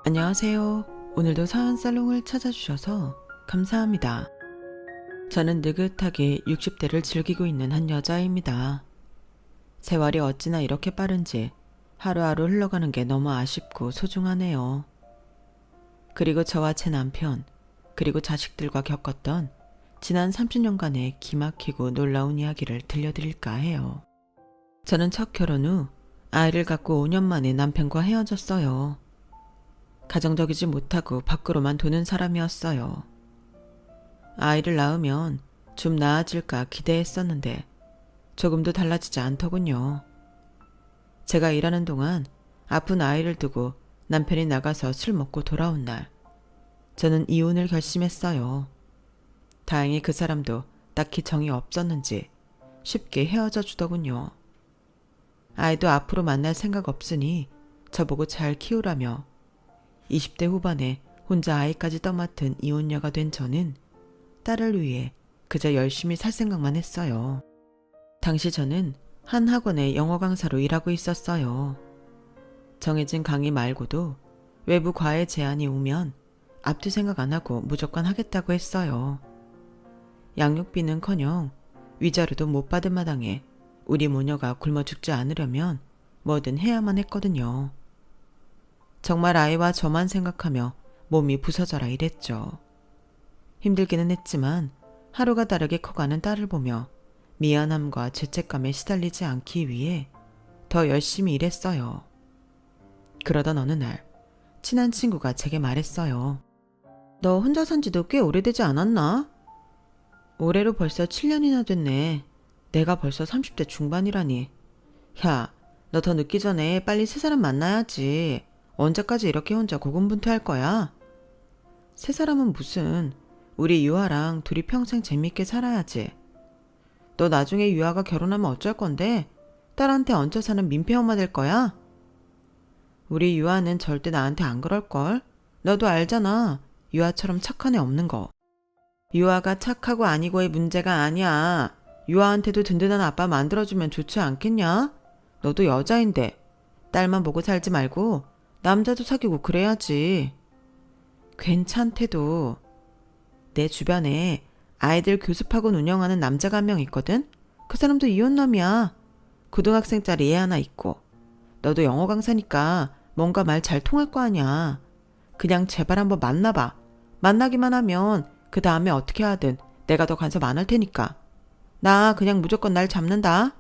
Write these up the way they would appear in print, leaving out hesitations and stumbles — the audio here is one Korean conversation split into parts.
안녕하세요. 오늘도 사연 살롱을 찾아주셔서 감사합니다. 저는 느긋하게 60대를 즐기고 있는 한 여자입니다. 세월이 어찌나 이렇게 빠른지 하루하루 흘러가는 게 너무 아쉽고 소중하네요. 그리고 저와 제 남편, 그리고 자식들과 겪었던 지난 30년간의 기막히고 놀라운 이야기를 들려드릴까 해요. 저는 첫 결혼 후 아이를 갖고 5년 만에 남편과 헤어졌어요. 가정적이지 못하고 밖으로만 도는 사람이었어요. 아이를 낳으면 좀 나아질까 기대했었는데 조금도 달라지지 않더군요. 제가 일하는 동안 아픈 아이를 두고 남편이 나가서 술 먹고 돌아온 날, 저는 이혼을 결심했어요. 다행히 그 사람도 딱히 정이 없었는지 쉽게 헤어져 주더군요. 아이도 앞으로 만날 생각 없으니 저보고 잘 키우라며 20대 후반에 혼자 아이까지 떠맡은 이혼녀가 된 저는 딸을 위해 그저 열심히 살 생각만 했어요. 당시 저는 한 학원의 영어 강사로 일하고 있었어요. 정해진 강의 말고도 외부 과외 제안이 오면 앞뒤 생각 안 하고 무조건 하겠다고 했어요. 양육비는커녕 위자료도 못 받은 마당에 우리 모녀가 굶어 죽지 않으려면 뭐든 해야만 했거든요. 정말 아이와 저만 생각하며 몸이 부서져라 이랬죠. 힘들기는 했지만 하루가 다르게 커가는 딸을 보며 미안함과 죄책감에 시달리지 않기 위해 더 열심히 일했어요. 그러던 어느 날 친한 친구가 제게 말했어요. 너 혼자 산 지도 꽤 오래되지 않았나? 올해로 벌써 7년이나 됐네. 내가 벌써 30대 중반이라니. 야, 너 더 늦기 전에 빨리 새 사람 만나야지. 언제까지 이렇게 혼자 고군분투할 거야? 새 사람은 무슨, 우리 유아랑 둘이 평생 재밌게 살아야지. 너 나중에 유아가 결혼하면 어쩔 건데? 딸한테 얹혀 사는 민폐 엄마 될 거야? 우리 유아는 절대 나한테 안 그럴걸? 너도 알잖아. 유아처럼 착한 애 없는 거. 유아가 착하고 아니고의 문제가 아니야. 유아한테도 든든한 아빠 만들어주면 좋지 않겠냐? 너도 여자인데 딸만 보고 살지 말고 남자도 사귀고 그래야지. 괜찮대도. 내 주변에 아이들 교습학원 운영하는 남자가 한 명 있거든? 그 사람도 이혼남이야. 고등학생짜리 애 하나 있고. 너도 영어 강사니까 뭔가 말 잘 통할 거 아니야. 그냥 제발 한번 만나봐. 만나기만 하면 그 다음에 어떻게 하든 내가 더 간섭 안 할 테니까. 나 그냥 무조건 날 잡는다.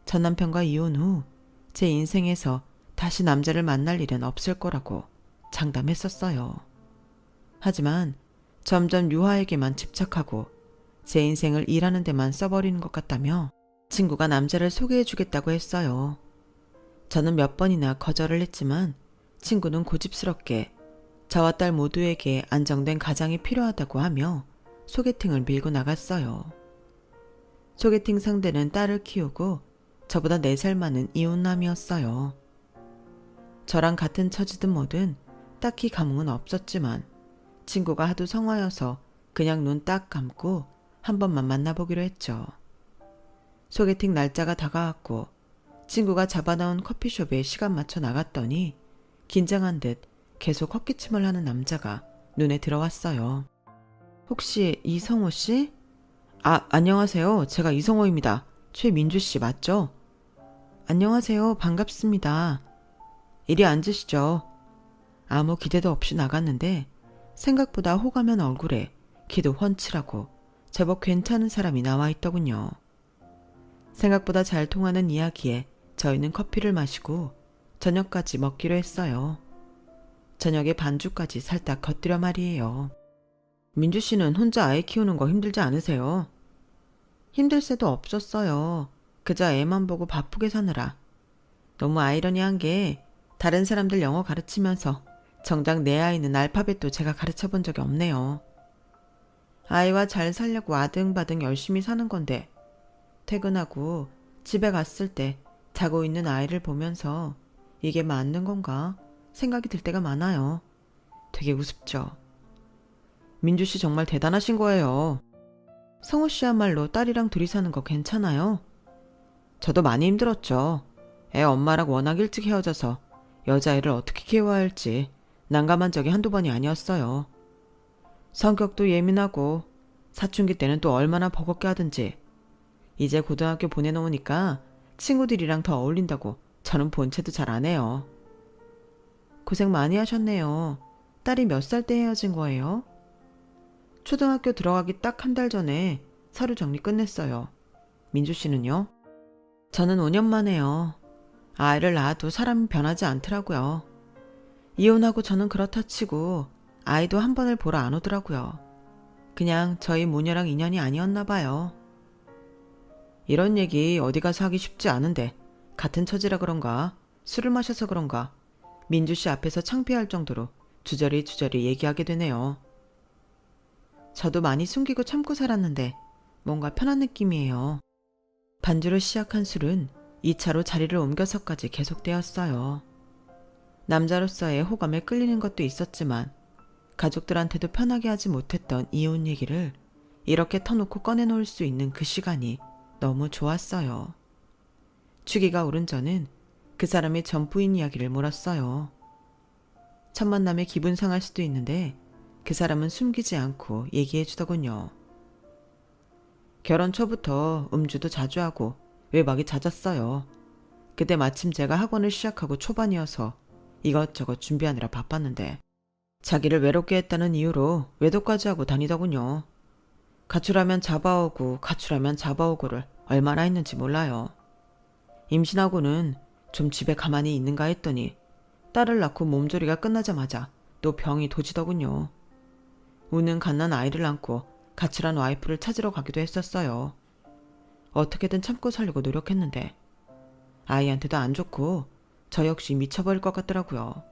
전 남편과 이혼 후 제 인생에서 다시 남자를 만날 일은 없을 거라고 장담했었어요. 하지만 점점 유아에게만 집착하고 제 인생을 일하는 데만 써버리는 것 같다며 친구가 남자를 소개해주겠다고 했어요. 저는 몇 번이나 거절을 했지만 친구는 고집스럽게 저와 딸 모두에게 안정된 가장이 필요하다고 하며 소개팅을 밀고 나갔어요. 소개팅 상대는 딸을 키우고 저보다 4살 많은 이혼남이었어요. 저랑 같은 처지든 뭐든 딱히 감흥은 없었지만 친구가 하도 성화여서 그냥 눈 딱 감고 한 번만 만나보기로 했죠. 소개팅 날짜가 다가왔고 친구가 잡아놓은 커피숍에 시간 맞춰 나갔더니 긴장한 듯 계속 헛기침을 하는 남자가 눈에 들어왔어요. 혹시 이성호 씨? 안녕하세요. 제가 이성호입니다. 최민주 씨 맞죠? 안녕하세요. 반갑습니다. 이리 앉으시죠. 아무 기대도 없이 나갔는데 생각보다 호감한 얼굴에 키도 훤칠하고 제법 괜찮은 사람이 나와 있더군요. 생각보다 잘 통하는 이야기에 저희는 커피를 마시고 저녁까지 먹기로 했어요. 저녁에 반주까지 살짝 겉들여 말이에요. 민주 씨는 혼자 아이 키우는 거 힘들지 않으세요? 힘들 새도 없었어요. 그저 애만 보고 바쁘게 사느라. 너무 아이러니한 게 다른 사람들 영어 가르치면서 정작 내 아이는 알파벳도 제가 가르쳐 본 적이 없네요. 아이와 잘 살려고 아등바등 열심히 사는 건데 퇴근하고 집에 갔을 때 자고 있는 아이를 보면서 이게 맞는 건가 생각이 들 때가 많아요. 되게 우습죠. 민주 씨 정말 대단하신 거예요. 성호 씨야말로 딸이랑 둘이 사는 거 괜찮아요? 저도 많이 힘들었죠. 애 엄마랑 워낙 일찍 헤어져서 여자애를 어떻게 키워야 할지 난감한 적이 한두 번이 아니었어요. 성격도 예민하고 사춘기 때는 또 얼마나 버겁게 하든지. 이제 고등학교 보내놓으니까 친구들이랑 더 어울린다고 저는 본체도 잘 안 해요. 고생 많이 하셨네요. 딸이 몇 살 때 헤어진 거예요? 초등학교 들어가기 딱 한 달 전에 서류 정리 끝냈어요. 민주 씨는요? 저는 5년 만에요. 아이를 낳아도 사람이 변하지 않더라고요. 이혼하고 저는 그렇다 치고 아이도 한 번을 보러 안 오더라고요. 그냥 저희 모녀랑 인연이 아니었나 봐요. 이런 얘기 어디 가서 하기 쉽지 않은데 같은 처지라 그런가 술을 마셔서 그런가 민주 씨 앞에서 창피할 정도로 주저리 얘기하게 되네요. 저도 많이 숨기고 참고 살았는데 뭔가 편한 느낌이에요. 반주로 시작한 술은 2차로 자리를 옮겨서까지 계속되었어요. 남자로서의 호감에 끌리는 것도 있었지만 가족들한테도 편하게 하지 못했던 이혼 얘기를 이렇게 터놓고 꺼내놓을 수 있는 그 시간이 너무 좋았어요. 취기가 오른 저는 그 사람의 전 부인 이야기를 물었어요. 첫 만남에 기분 상할 수도 있는데 그 사람은 숨기지 않고 얘기해 주더군요. 결혼 초부터 음주도 자주 하고 외박이 잦았어요. 그때 마침 제가 학원을 시작하고 초반이어서 이것저것 준비하느라 바빴는데 자기를 외롭게 했다는 이유로 외도까지 하고 다니더군요. 가출하면 잡아오고 가출하면 잡아오고를 얼마나 했는지 몰라요. 임신하고는 좀 집에 가만히 있는가 했더니 딸을 낳고 몸조리가 끝나자마자 또 병이 도지더군요. 우는 갓난 아이를 안고 가출한 와이프를 찾으러 가기도 했었어요. 어떻게든 참고 살려고 노력했는데 아이한테도 안 좋고 저 역시 미쳐버릴 것 같더라고요.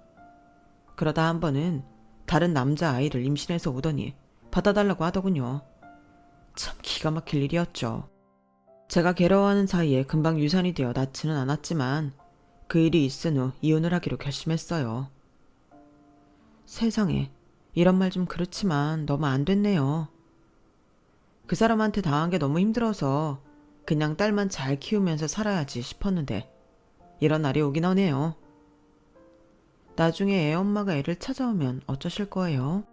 그러다 한 번은 다른 남자 아이를 임신해서 오더니 받아달라고 하더군요. 참 기가 막힐 일이었죠. 제가 괴로워하는 사이에 금방 유산이 되어 낳지는 않았지만 그 일이 있은 후 이혼을 하기로 결심했어요. 세상에, 이런 말 좀 그렇지만 너무 안 됐네요. 그 사람한테 당한 게 너무 힘들어서 그냥 딸만 잘 키우면서 살아야지 싶었는데 이런 날이 오긴 하네요. 나중에 애 엄마가 애를 찾아오면 어쩌실 거예요?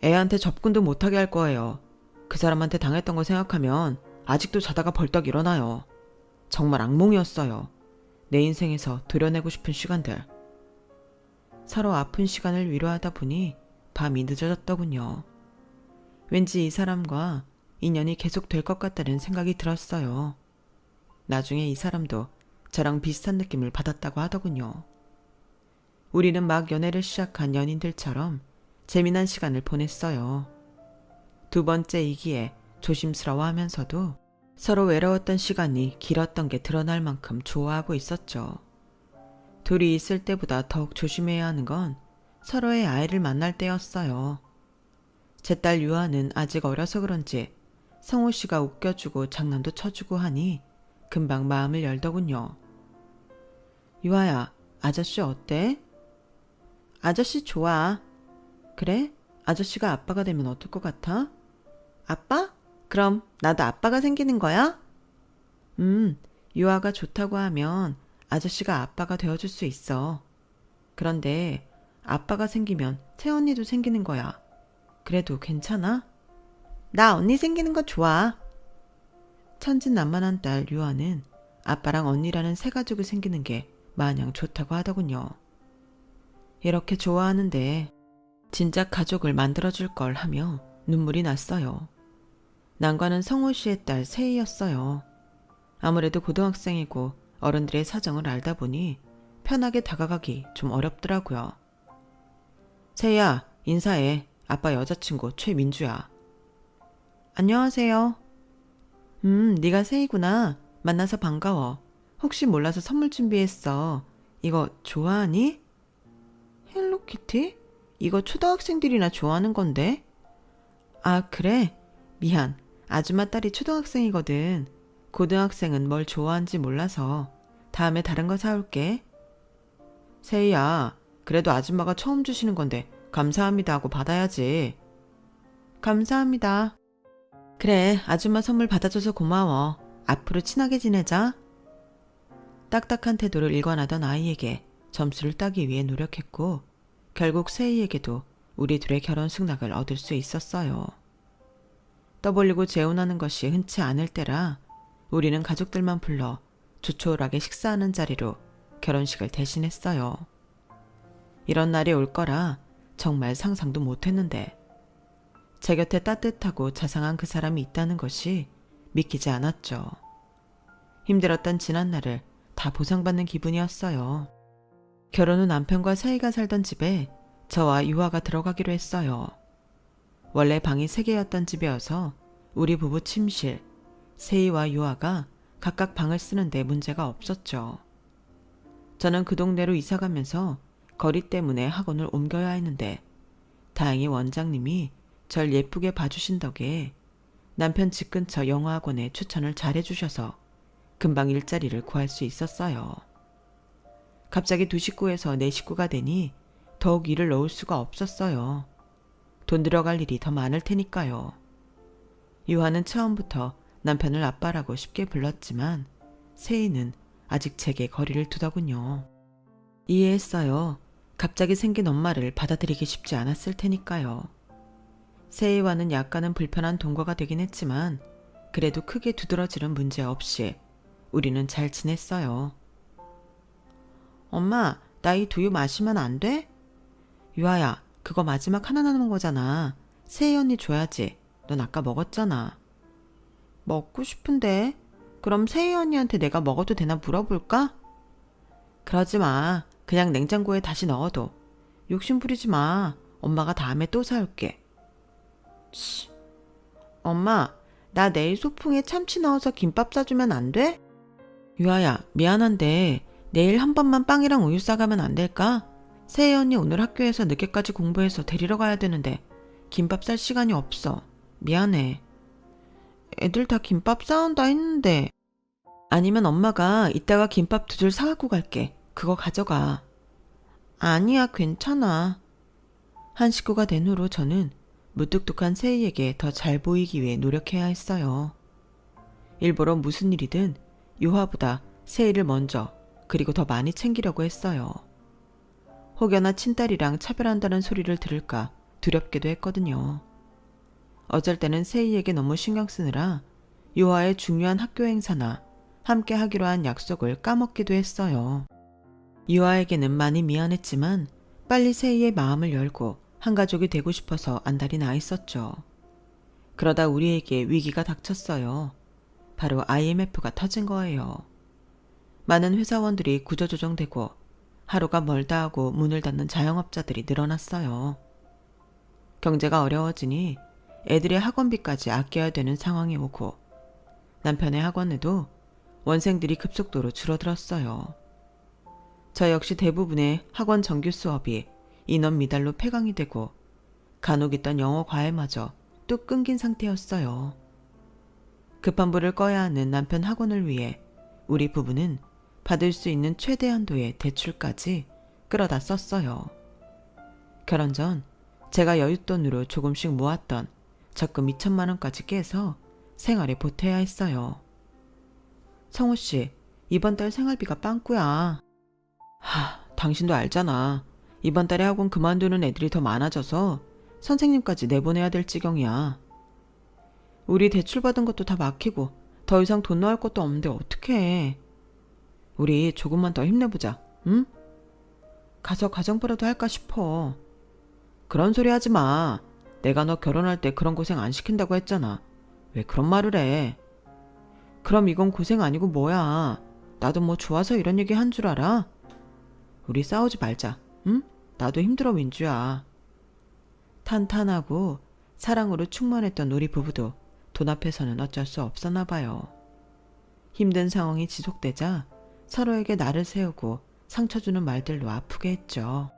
애한테 접근도 못하게 할 거예요. 그 사람한테 당했던 거 생각하면 아직도 자다가 벌떡 일어나요. 정말 악몽이었어요. 내 인생에서 도려내고 싶은 시간들. 서로 아픈 시간을 위로하다 보니 밤이 늦어졌더군요. 왠지 이 사람과 인연이 계속 될 것 같다는 생각이 들었어요. 나중에 이 사람도 저랑 비슷한 느낌을 받았다고 하더군요. 우리는 막 연애를 시작한 연인들처럼 재미난 시간을 보냈어요. 두 번째이기에 조심스러워하면서도 서로 외로웠던 시간이 길었던 게 드러날 만큼 좋아하고 있었죠. 둘이 있을 때보다 더욱 조심해야 하는 건 서로의 아이를 만날 때였어요. 제 딸 유아는 아직 어려서 그런지 성호 씨가 웃겨주고 장난도 쳐주고 하니 금방 마음을 열더군요. 유아야, 아저씨 어때? 아저씨 좋아. 그래? 아저씨가 아빠가 되면 어떨 것 같아? 아빠? 그럼 나도 아빠가 생기는 거야? 유아가 좋다고 하면 아저씨가 아빠가 되어줄 수 있어. 그런데 아빠가 생기면 새언니도 생기는 거야. 그래도 괜찮아? 나 언니 생기는 거 좋아. 천진난만한 딸 유아는 아빠랑 언니라는 새 가족이 생기는 게 마냥 좋다고 하더군요. 이렇게 좋아하는데 진짜 가족을 만들어줄 걸 하며 눈물이 났어요. 난과는 성호 씨의 딸 세희였어요. 아무래도 고등학생이고 어른들의 사정을 알다 보니 편하게 다가가기 좀 어렵더라고요. 세희야, 인사해. 아빠 여자친구 최민주야. 안녕하세요. 네가 세희구나. 만나서 반가워. 혹시 몰라서 선물 준비했어. 이거 좋아하니? 헬로키티? 이거 초등학생들이나 좋아하는 건데? 아, 그래? 미안. 아줌마 딸이 초등학생이거든. 고등학생은 뭘 좋아하는지 몰라서 다음에 다른 거 사올게. 세희야, 그래도 아줌마가 처음 주시는 건데 감사합니다 하고 받아야지. 감사합니다. 그래, 아줌마 선물 받아줘서 고마워. 앞으로 친하게 지내자. 딱딱한 태도를 일관하던 아이에게 점수를 따기 위해 노력했고 결국 세희에게도 우리 둘의 결혼 승낙을 얻을 수 있었어요. 떠벌리고 재혼하는 것이 흔치 않을 때라 우리는 가족들만 불러 조촐하게 식사하는 자리로 결혼식을 대신했어요. 이런 날이 올 거라 정말 상상도 못했는데 제 곁에 따뜻하고 자상한 그 사람이 있다는 것이 믿기지 않았죠. 힘들었던 지난 날을 다 보상받는 기분이었어요. 결혼 후 남편과 세희가 살던 집에 저와 유아가 들어가기로 했어요. 원래 방이 3개였던 집이어서 우리 부부 침실, 세희와 유아가 각각 방을 쓰는데 문제가 없었죠. 저는 그 동네로 이사가면서 거리 때문에 학원을 옮겨야 했는데 다행히 원장님이 절 예쁘게 봐주신 덕에 남편 집 근처 영어학원에 추천을 잘해주셔서 금방 일자리를 구할 수 있었어요. 갑자기 2식구에서 4식구가 되니 더욱 일을 넣을 수가 없었어요. 돈 들어갈 일이 더 많을 테니까요. 유아는 처음부터 남편을 아빠라고 쉽게 불렀지만 세희는 아직 제게 거리를 두더군요. 이해했어요. 갑자기 생긴 엄마를 받아들이기 쉽지 않았을 테니까요. 세희와는 약간은 불편한 동거가 되긴 했지만 그래도 크게 두드러지는 문제 없이 우리는 잘 지냈어요. 엄마, 나 이 두유 마시면 안 돼? 유아야, 그거 마지막 하나 남은 거잖아. 세희 언니 줘야지. 넌 아까 먹었잖아. 먹고 싶은데. 그럼 세희 언니한테 내가 먹어도 되나 물어볼까? 그러지 마. 그냥 냉장고에 다시 넣어둬. 욕심 부리지 마. 엄마가 다음에 또 사올게. 치. 엄마, 나 내일 소풍에 참치 넣어서 김밥 싸주면 안 돼? 유아야, 미안한데 내일 한 번만 빵이랑 우유 싸가면 안 될까? 세희 언니 오늘 학교에서 늦게까지 공부해서 데리러 가야 되는데 김밥 쌀 시간이 없어. 미안해. 애들 다 김밥 싸온다 했는데. 아니면 엄마가 이따가 김밥 2줄 사갖고 갈게. 그거 가져가. 아니야, 괜찮아. 한 식구가 된 후로 저는 무뚝뚝한 세희에게 더 잘 보이기 위해 노력해야 했어요. 일부러 무슨 일이든 유아보다 세희를 먼저 그리고 더 많이 챙기려고 했어요. 혹여나 친딸이랑 차별한다는 소리를 들을까 두렵기도 했거든요. 어쩔 때는 세희에게 너무 신경 쓰느라 유아의 중요한 학교 행사나 함께 하기로 한 약속을 까먹기도 했어요. 유아에게는 많이 미안했지만 빨리 세희의 마음을 열고 한 가족이 되고 싶어서 안달이 나 있었죠. 그러다 우리에게 위기가 닥쳤어요. 바로 IMF가 터진 거예요. 많은 회사원들이 구조조정되고 하루가 멀다 하고 문을 닫는 자영업자들이 늘어났어요. 경제가 어려워지니 애들의 학원비까지 아껴야 되는 상황이 오고 남편의 학원에도 원생들이 급속도로 줄어들었어요. 저 역시 대부분의 학원 정규 수업이 인원 미달로 폐강이 되고 간혹 있던 영어 과외마저 뚝 끊긴 상태였어요. 급한 불을 꺼야 하는 남편 학원을 위해 우리 부부는 받을 수 있는 최대 한도의 대출까지 끌어다 썼어요. 결혼 전 제가 여윳돈으로 조금씩 모았던 적금 2천만 원까지 깨서 생활에 보태야 했어요. 성우 씨, 이번 달 생활비가 빵꾸야. 당신도 알잖아. 이번 달에 학원 그만두는 애들이 더 많아져서 선생님까지 내보내야 될 지경이야. 우리 대출받은 것도 다 막히고 더 이상 돈 넣을 것도 없는데 어떡해. 우리 조금만 더 힘내보자, 응? 가서 가정부라도 할까 싶어. 그런 소리 하지 마. 내가 너 결혼할 때 그런 고생 안 시킨다고 했잖아. 왜 그런 말을 해? 그럼 이건 고생 아니고 뭐야. 나도 뭐 좋아서 이런 얘기 한 줄 알아? 우리 싸우지 말자, 응? 나도 힘들어, 민주야. 탄탄하고 사랑으로 충만했던 우리 부부도 돈 앞에서는 어쩔 수 없었나 봐요. 힘든 상황이 지속되자 서로에게 날을 세우고 상처 주는 말들로 아프게 했죠.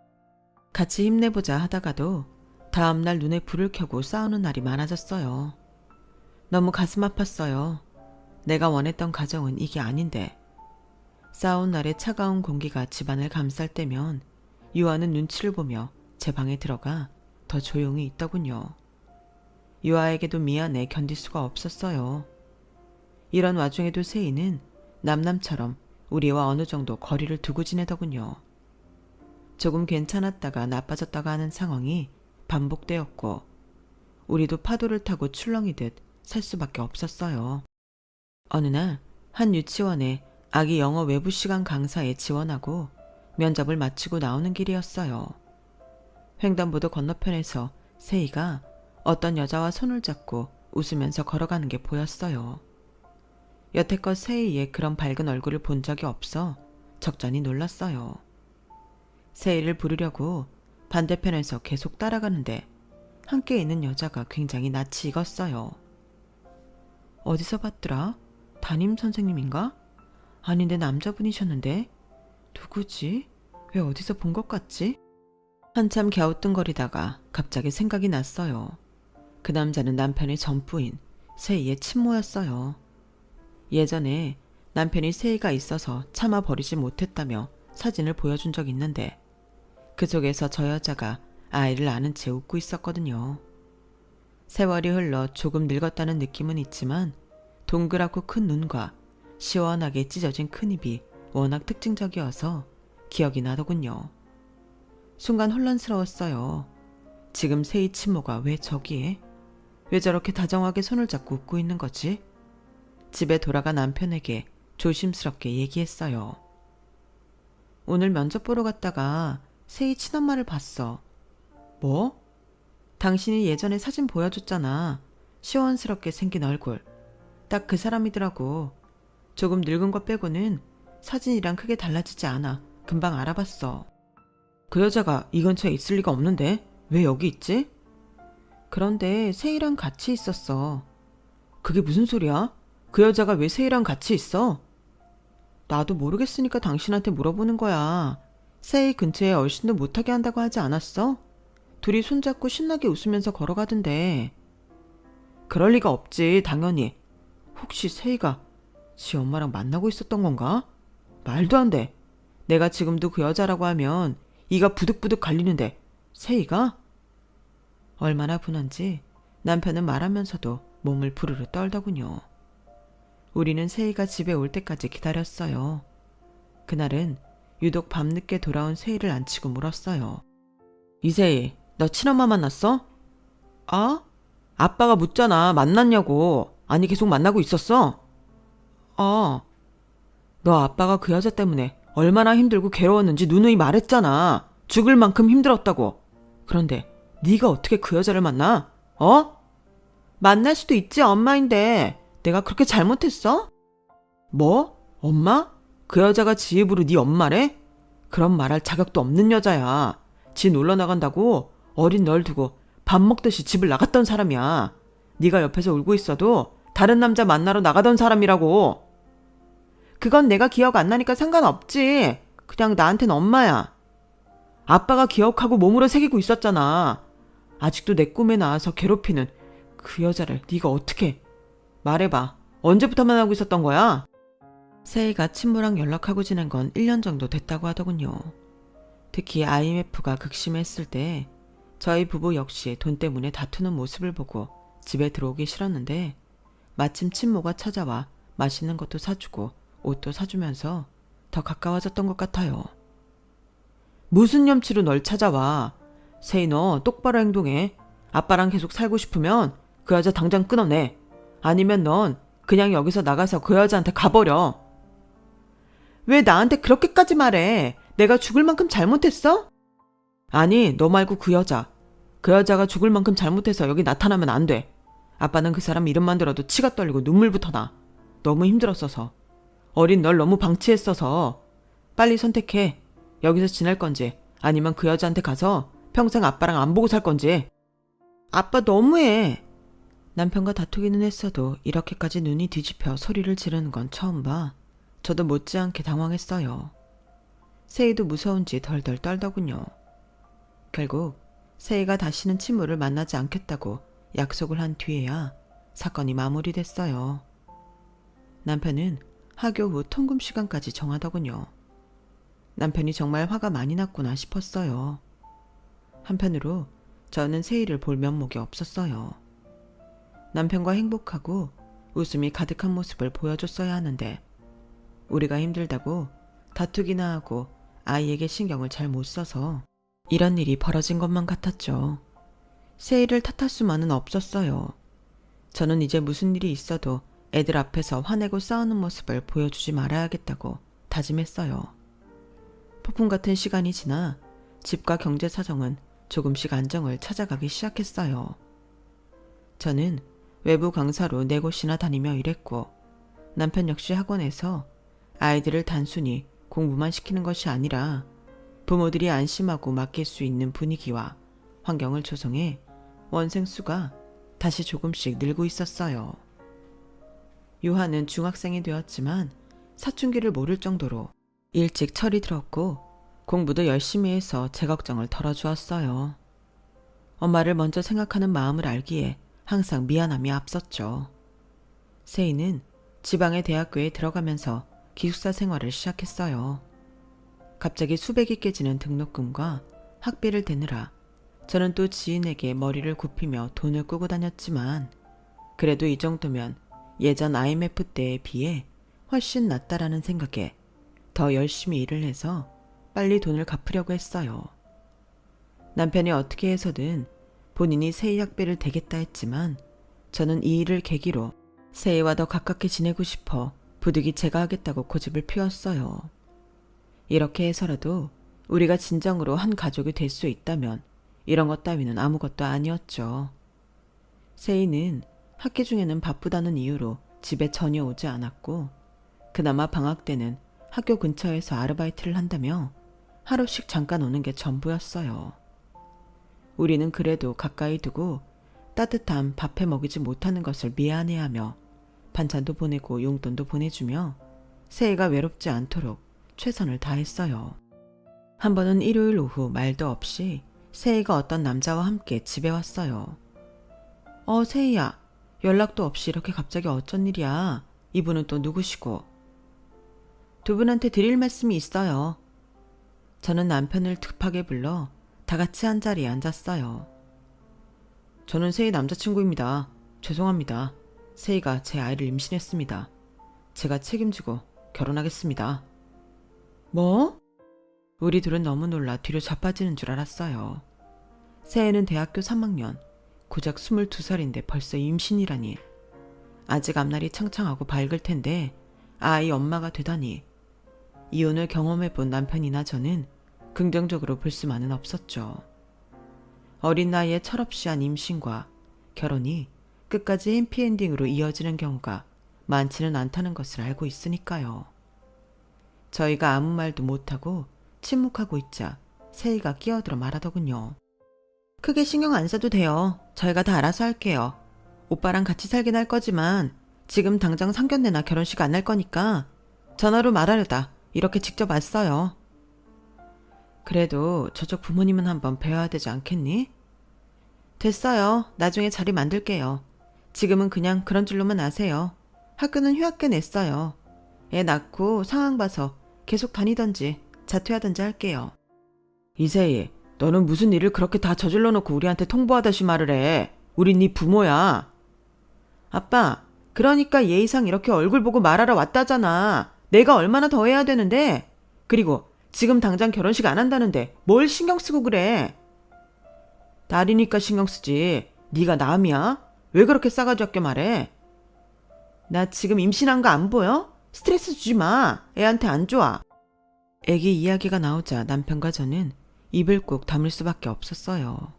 같이 힘내보자 하다가도 다음날 눈에 불을 켜고 싸우는 날이 많아졌어요. 너무 가슴 아팠어요. 내가 원했던 가정은 이게 아닌데. 싸운 날의 차가운 공기가 집안을 감쌀 때면 유아는 눈치를 보며 제 방에 들어가 더 조용히 있더군요. 유아에게도 미안해 견딜 수가 없었어요. 이런 와중에도 세희는 남남처럼 우리와 어느 정도 거리를 두고 지내더군요. 조금 괜찮았다가 나빠졌다가 하는 상황이 반복되었고 우리도 파도를 타고 출렁이듯 살 수밖에 없었어요. 어느 날 한 유치원에 아기 영어 외부 시간 강사에 지원하고 면접을 마치고 나오는 길이었어요. 횡단보도 건너편에서 세희가 어떤 여자와 손을 잡고 웃으면서 걸어가는 게 보였어요. 여태껏 세희의 그런 밝은 얼굴을 본 적이 없어 적잖이 놀랐어요. 세희를 부르려고 반대편에서 계속 따라가는데 함께 있는 여자가 굉장히 낯이 익었어요. 어디서 봤더라? 담임 선생님인가? 아닌데 남자분이셨는데? 누구지? 왜 어디서 본 것 같지? 한참 갸우뚱거리다가 갑자기 생각이 났어요. 그 남자는 남편의 전부인 세희의 친모였어요. 예전에 남편이 세희가 있어서 참아 버리지 못했다며 사진을 보여준 적 있는데 그 속에서 저 여자가 아이를 안은 채 웃고 있었거든요. 세월이 흘러 조금 늙었다는 느낌은 있지만 동그랗고 큰 눈과 시원하게 찢어진 큰 입이 워낙 특징적이어서 기억이 나더군요. 순간 혼란스러웠어요. 지금 세희 친모가 왜 저기에? 왜 저렇게 다정하게 손을 잡고 웃고 있는 거지? 집에 돌아가 남편에게 조심스럽게 얘기했어요. 오늘 면접 보러 갔다가 세희 친엄마를 봤어. 뭐? 당신이 예전에 사진 보여줬잖아. 시원스럽게 생긴 얼굴. 딱 그 사람이더라고. 조금 늙은 것 빼고는 사진이랑 크게 달라지지 않아. 금방 알아봤어. 그 여자가 이 근처에 있을 리가 없는데 왜 여기 있지? 그런데 세희랑 같이 있었어. 그게 무슨 소리야? 그 여자가 왜 세희랑 같이 있어? 나도 모르겠으니까 당신한테 물어보는 거야. 세희 근처에 얼씬도 못하게 한다고 하지 않았어? 둘이 손잡고 신나게 웃으면서 걸어가던데. 그럴 리가 없지, 당연히. 혹시 세희가 지 엄마랑 만나고 있었던 건가? 말도 안 돼. 내가 지금도 그 여자라고 하면 이가 부득부득 갈리는데 세희가? 얼마나 분한지 남편은 말하면서도 몸을 부르르 떨더군요. 우리는 세희가 집에 올 때까지 기다렸어요. 그날은 유독 밤늦게 돌아온 세희를 안치고 물었어요. 이세희, 너 친엄마 만났어? 아? 아빠가 묻잖아. 만났냐고. 아니 계속 만나고 있었어? 너 아빠가 그 여자 때문에 얼마나 힘들고 괴로웠는지 누누이 말했잖아. 죽을 만큼 힘들었다고. 그런데 네가 어떻게 그 여자를 만나? 만날 수도 있지 엄마인데 내가 그렇게 잘못했어? 뭐? 엄마? 그 여자가 지 입으로 네 엄마래? 그런 말할 자격도 없는 여자야. 지 놀러 나간다고 어린 널 두고 밥 먹듯이 집을 나갔던 사람이야. 네가 옆에서 울고 있어도 다른 남자 만나러 나가던 사람이라고. 그건 내가 기억 안 나니까 상관없지. 그냥 나한텐 엄마야. 아빠가 기억하고 몸으로 새기고 있었잖아. 아직도 내 꿈에 나와서 괴롭히는 그 여자를 네가 어떻게. 말해봐. 언제부터 만나고 있었던 거야? 세희가 친모랑 연락하고 지낸 건 1년 정도 됐다고 하더군요. 특히 IMF가 극심했을 때 저희 부부 역시 돈 때문에 다투는 모습을 보고 집에 들어오기 싫었는데 마침 친모가 찾아와 맛있는 것도 사주고 옷도 사주면서 더 가까워졌던 것 같아요. 무슨 염치로 널 찾아와. 세희 너 똑바로 행동해. 아빠랑 계속 살고 싶으면 그 여자 당장 끊어내. 아니면 넌 그냥 여기서 나가서 그 여자한테 가버려. 왜 나한테 그렇게까지 말해? 내가 죽을 만큼 잘못했어? 아니, 너 말고 그 여자. 그 여자가 죽을 만큼 잘못해서 여기 나타나면 안 돼. 아빠는 그 사람 이름만 들어도 치가 떨리고 눈물부터 나. 너무 힘들었어서. 어린 널 너무 방치했어서. 빨리 선택해. 여기서 지낼 건지 아니면 그 여자한테 가서 평생 아빠랑 안 보고 살 건지. 아빠 너무해. 남편과 다투기는 했어도 이렇게까지 눈이 뒤집혀 소리를 지르는 건 처음 봐. 저도 못지않게 당황했어요. 세희도 무서운지 덜덜 떨더군요. 결국 세희가 다시는 친모를 만나지 않겠다고 약속을 한 뒤에야 사건이 마무리됐어요. 남편은 하교 후 통금 시간까지 정하더군요. 남편이 정말 화가 많이 났구나 싶었어요. 한편으로 저는 세희를 볼 면목이 없었어요. 남편과 행복하고 웃음이 가득한 모습을 보여줬어야 하는데 우리가 힘들다고 다투기나 하고 아이에게 신경을 잘 못 써서 이런 일이 벌어진 것만 같았죠. 세이를 탓할 수만은 없었어요. 저는 이제 무슨 일이 있어도 애들 앞에서 화내고 싸우는 모습을 보여주지 말아야겠다고 다짐했어요. 폭풍 같은 시간이 지나 집과 경제 사정은 조금씩 안정을 찾아가기 시작했어요. 저는 외부 강사로 4곳이나 다니며 일했고 남편 역시 학원에서 아이들을 단순히 공부만 시키는 것이 아니라 부모들이 안심하고 맡길 수 있는 분위기와 환경을 조성해 원생수가 다시 조금씩 늘고 있었어요. 유하는 중학생이 되었지만 사춘기를 모를 정도로 일찍 철이 들었고 공부도 열심히 해서 제 걱정을 덜어주었어요. 엄마를 먼저 생각하는 마음을 알기에 항상 미안함이 앞섰죠. 세이는 지방의 대학교에 들어가면서 기숙사 생활을 시작했어요. 갑자기 수백이 깨지는 등록금과 학비를 대느라 저는 또 지인에게 머리를 굽히며 돈을 꾸고 다녔지만 그래도 이 정도면 예전 IMF 때에 비해 훨씬 낫다라는 생각에 더 열심히 일을 해서 빨리 돈을 갚으려고 했어요. 남편이 어떻게 해서든 본인이 세이 학비를 대겠다 했지만 저는 이 일을 계기로 세이와 더 가깝게 지내고 싶어 부득이 제가 하겠다고 고집을 피웠어요. 이렇게 해서라도 우리가 진정으로 한 가족이 될 수 있다면 이런 것 따위는 아무것도 아니었죠. 세이는 학기 중에는 바쁘다는 이유로 집에 전혀 오지 않았고 그나마 방학 때는 학교 근처에서 아르바이트를 한다며 하루씩 잠깐 오는 게 전부였어요. 우리는 그래도 가까이 두고 따뜻한 밥해 먹이지 못하는 것을 미안해하며 반찬도 보내고 용돈도 보내주며 세이가 외롭지 않도록 최선을 다했어요. 한 번은 일요일 오후 말도 없이 세이가 어떤 남자와 함께 집에 왔어요. 세이야, 연락도 없이 이렇게 갑자기 어쩐 일이야? 이분은 또 누구시고? 두 분한테 드릴 말씀이 있어요. 저는 남편을 급하게 불러 다 같이 한 자리에 앉았어요. 저는 세이 남자친구입니다. 죄송합니다. 세이가 제 아이를 임신했습니다. 제가 책임지고 결혼하겠습니다. 뭐? 우리 둘은 너무 놀라 뒤로 자빠지는 줄 알았어요. 세이는 대학교 3학년, 고작 22살인데 벌써 임신이라니. 아직 앞날이 창창하고 밝을 텐데 아이 엄마가 되다니. 이혼을 경험해본 남편이나 저는 긍정적으로 볼 수만은 없었죠. 어린 나이에 철없이 한 임신과 결혼이 끝까지 해피엔딩으로 이어지는 경우가 많지는 않다는 것을 알고 있으니까요. 저희가 아무 말도 못하고 침묵하고 있자 세이가 끼어들어 말하더군요. 크게 신경 안 써도 돼요. 저희가 다 알아서 할게요. 오빠랑 같이 살긴 할 거지만 지금 당장 상견례나 결혼식 안 할 거니까 전화로 말하려다 이렇게 직접 왔어요. 그래도 저쪽 부모님은 한번 뵈어야 되지 않겠니? 됐어요. 나중에 자리 만들게요. 지금은 그냥 그런 줄로만 아세요. 학교는 휴학계 냈어요. 애 낳고 상황 봐서 계속 다니던지 자퇴하던지 할게요. 이세희, 너는 무슨 일을 그렇게 다 저질러 놓고 우리한테 통보하다시 말을 해. 우린 네 부모야. 아빠, 그러니까 예의상 이렇게 얼굴 보고 말하러 왔다잖아. 내가 얼마나 더 해야 되는데? 그리고 지금 당장 결혼식 안 한다는데 뭘 신경 쓰고 그래? 딸이니까 신경 쓰지. 네가 남이야? 왜 그렇게 싸가지 없게 말해? 나 지금 임신한 거 안 보여? 스트레스 주지 마. 애한테 안 좋아. 애기 이야기가 나오자 남편과 저는 입을 꾹 다물 수밖에 없었어요.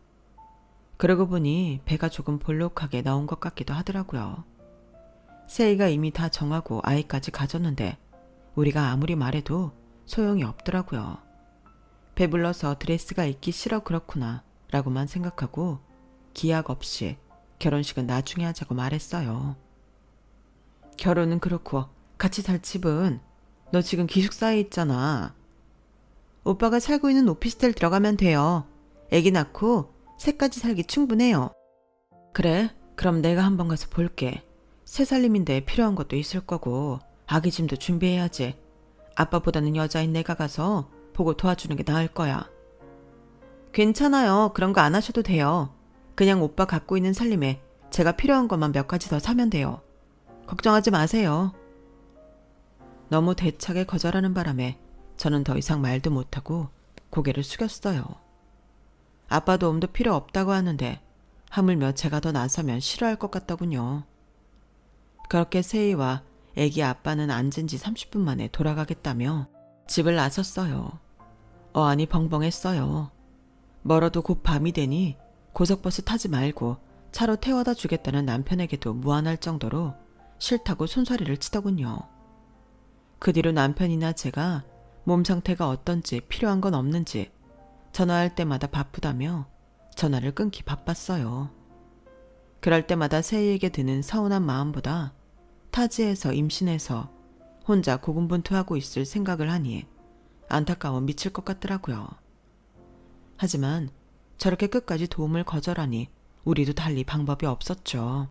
그러고 보니 배가 조금 볼록하게 나온 것 같기도 하더라고요. 세이가 이미 다 정하고 아이까지 가졌는데 우리가 아무리 말해도 소용이 없더라고요. 배불러서 드레스가 입기 싫어 그렇구나 라고만 생각하고 기약 없이 결혼식은 나중에 하자고 말했어요. 결혼은 그렇고 같이 살 집은 너 지금 기숙사에 있잖아. 오빠가 살고 있는 오피스텔 들어가면 돼요. 애기 낳고 새까지 살기 충분해요. 그래? 그럼 내가 한번 가서 볼게. 새 살림인데 필요한 것도 있을 거고 아기 짐도 준비해야지. 아빠보다는 여자인 내가 가서 보고 도와주는 게 나을 거야. 괜찮아요. 그런 거 안 하셔도 돼요. 그냥 오빠 갖고 있는 살림에 제가 필요한 것만 몇 가지 더 사면 돼요. 걱정하지 마세요. 너무 대차게 거절하는 바람에 저는 더 이상 말도 못하고 고개를 숙였어요. 아빠 도움도 필요 없다고 하는데 하물며 제가 더 나서면 싫어할 것 같더군요. 그렇게 세희와 애기 아빠는 앉은 지 30분 만에 돌아가겠다며 집을 나섰어요. 어안이 벙벙했어요. 멀어도 곧 밤이 되니 고속버스 타지 말고 차로 태워다 주겠다는 남편에게도 무안할 정도로 싫다고 손소리를 치더군요. 그 뒤로 남편이나 제가 몸 상태가 어떤지 필요한 건 없는지 전화할 때마다 바쁘다며 전화를 끊기 바빴어요. 그럴 때마다 세희에게 드는 서운한 마음보다 타지에서 임신해서 혼자 고군분투하고 있을 생각을 하니 안타까워 미칠 것 같더라고요. 하지만 저렇게 끝까지 도움을 거절하니 우리도 달리 방법이 없었죠.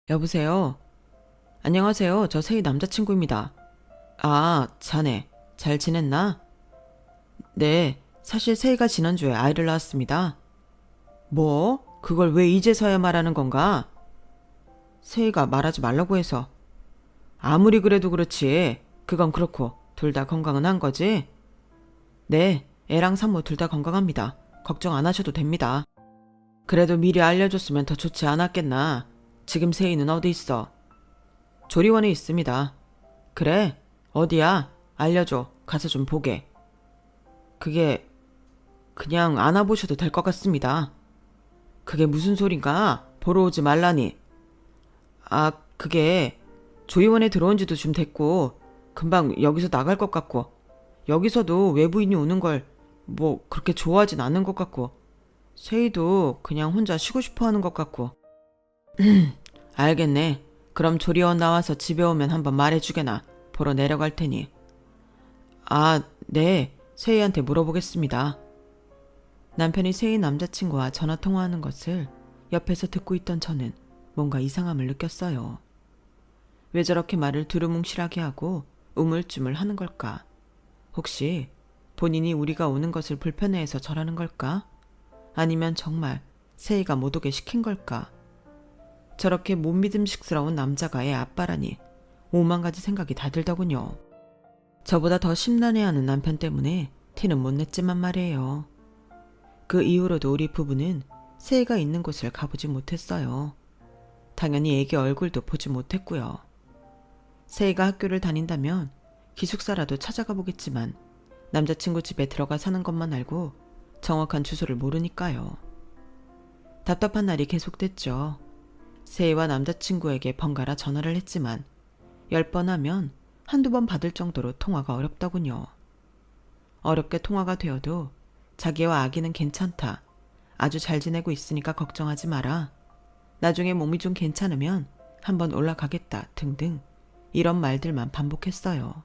여보세요? 안녕하세요. 저 세희 남자친구입니다. 아, 자네 잘 지냈나? 네, 사실 세희가 지난주에 아이를 낳았습니다. 뭐? 그걸 왜 이제서야 말하는 건가? 세희가 말하지 말라고 해서. 아무리 그래도 그렇지. 그건 그렇고 둘 다 건강은 한 거지? 네, 애랑 산모 둘 다 건강합니다. 걱정 안 하셔도 됩니다. 그래도 미리 알려줬으면 더 좋지 않았겠나. 지금 세희는 어디 있어? 조리원에 있습니다. 그래? 어디야? 알려줘. 가서 좀 보게. 그게 그냥 안아보셔도 될 것 같습니다. 그게 무슨 소린가? 보러 오지 말라니. 아, 그게 조리원에 들어온 지도 좀 됐고 금방 여기서 나갈 것 같고 여기서도 외부인이 오는 걸 뭐 그렇게 좋아하진 않는 것 같고 세희도 그냥 혼자 쉬고 싶어 하는 것 같고. 알겠네. 그럼 조리원 나와서 집에 오면 한번 말해주게나. 보러 내려갈 테니. 아, 네. 세희한테 물어보겠습니다. 남편이 세희 남자친구와 전화통화하는 것을 옆에서 듣고 있던 저는 뭔가 이상함을 느꼈어요. 왜 저렇게 말을 두루뭉실하게 하고 우물쭈물 하는 걸까? 혹시 본인이 우리가 오는 것을 불편해해서 저러는 걸까? 아니면 정말 세희가 못 오게 시킨 걸까? 저렇게 못 믿음직스러운 남자가 애 아빠라니 오만 가지 생각이 다 들더군요. 저보다 더 심란해하는 남편 때문에 티는 못 냈지만 말이에요. 그 이후로도 우리 부부는 세희가 있는 곳을 가보지 못했어요. 당연히 애기 얼굴도 보지 못했고요. 세희가 학교를 다닌다면 기숙사라도 찾아가 보겠지만 남자친구 집에 들어가 사는 것만 알고 정확한 주소를 모르니까요. 답답한 날이 계속됐죠. 세희와 남자친구에게 번갈아 전화를 했지만 10번 하면 한두 번 받을 정도로 통화가 어렵더군요. 어렵게 통화가 되어도 자기와 아기는 괜찮다. 아주 잘 지내고 있으니까 걱정하지 마라. 나중에 몸이 좀 괜찮으면 한번 올라가겠다 등등 이런 말들만 반복했어요.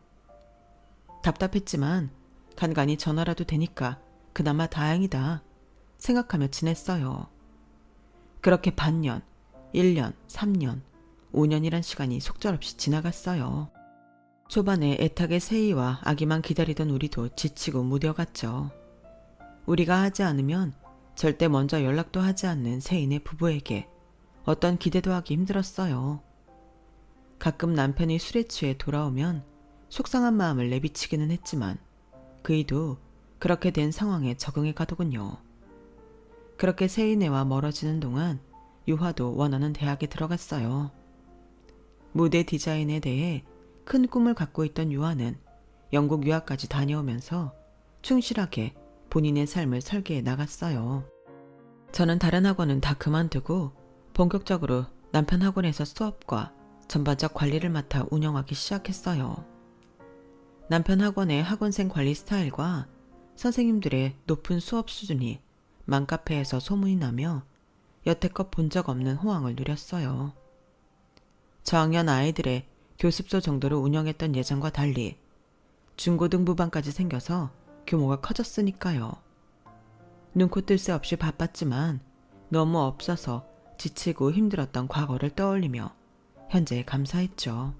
답답했지만 간간히 전화라도 되니까 그나마 다행이다 생각하며 지냈어요. 그렇게 반년, 1년, 3년, 5년이란 시간이 속절없이 지나갔어요. 초반에 애타게 세희와 아기만 기다리던 우리도 지치고 무뎌갔죠. 우리가 하지 않으면 절대 먼저 연락도 하지 않는 세희네 부부에게 어떤 기대도 하기 힘들었어요. 가끔 남편이 술에 취해 돌아오면 속상한 마음을 내비치기는 했지만 그이도 그렇게 된 상황에 적응해 가더군요. 그렇게 세희네와 멀어지는 동안 유화도 원하는 대학에 들어갔어요. 무대 디자인에 대해 큰 꿈을 갖고 있던 유화는 영국 유학까지 다녀오면서 충실하게 본인의 삶을 설계해 나갔어요. 저는 다른 학원은 다 그만두고 본격적으로 남편 학원에서 수업과 전반적 관리를 맡아 운영하기 시작했어요. 남편 학원의 학원생 관리 스타일과 선생님들의 높은 수업 수준이 맘카페에서 소문이 나며 여태껏 본 적 없는 호황을 누렸어요. 저학년 아이들의 교습소 정도로 운영했던 예전과 달리 중고등부반까지 생겨서 규모가 커졌으니까요. 눈코 뜰 새 없이 바빴지만 너무 없어서 지치고 힘들었던 과거를 떠올리며 현재에 감사했죠.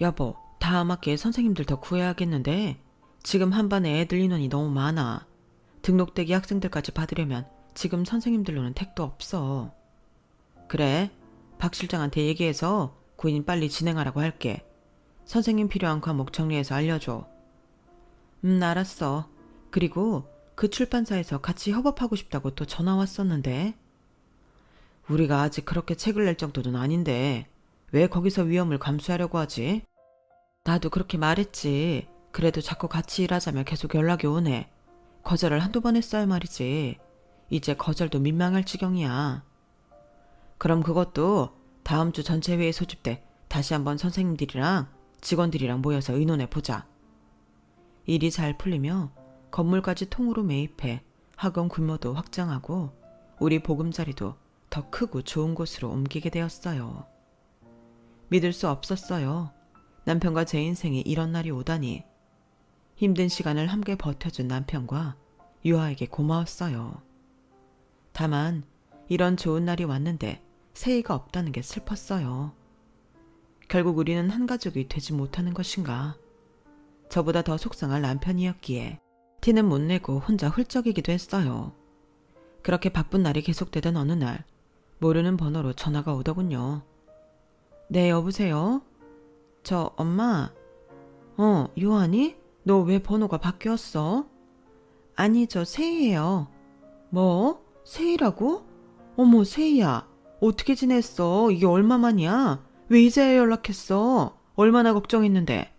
여보, 다음 학기에 선생님들 더 구해야겠는데 지금 한 반에 애들 인원이 너무 많아. 등록대기 학생들까지 받으려면 지금 선생님들로는 택도 없어. 그래, 박 실장한테 얘기해서 구인 빨리 진행하라고 할게. 선생님 필요한 과목 정리해서 알려줘. 알았어. 그리고 그 출판사에서 같이 협업하고 싶다고 또 전화 왔었는데. 우리가 아직 그렇게 책을 낼 정도는 아닌데 왜 거기서 위험을 감수하려고 하지? 나도 그렇게 말했지. 그래도 자꾸 같이 일하자며 계속 연락이 오네. 거절을 한두 번 했어야 말이지. 이제 거절도 민망할 지경이야. 그럼 그것도 다음 주 전체 회의 소집 때 다시 한번 선생님들이랑 직원들이랑 모여서 의논해 보자. 일이 잘 풀리며 건물까지 통으로 매입해 학원 규모도 확장하고 우리 보금자리도 더 크고 좋은 곳으로 옮기게 되었어요. 믿을 수 없었어요. 남편과 제 인생에 이런 날이 오다니. 힘든 시간을 함께 버텨준 남편과 유아에게 고마웠어요. 다만 이런 좋은 날이 왔는데 세희가 없다는 게 슬펐어요. 결국 우리는 한 가족이 되지 못하는 것인가. 저보다 더 속상할 남편이었기에 티는 못 내고 혼자 훌쩍이기도 했어요. 그렇게 바쁜 날이 계속되던 어느 날 모르는 번호로 전화가 오더군요. 네, 여보세요? 저 엄마. 요한이? 너 왜 번호가 바뀌었어? 아니, 저 세희예요. 뭐? 세희라고? 어머, 세희야. 어떻게 지냈어? 이게 얼마만이야? 왜 이제야 연락했어? 얼마나 걱정했는데.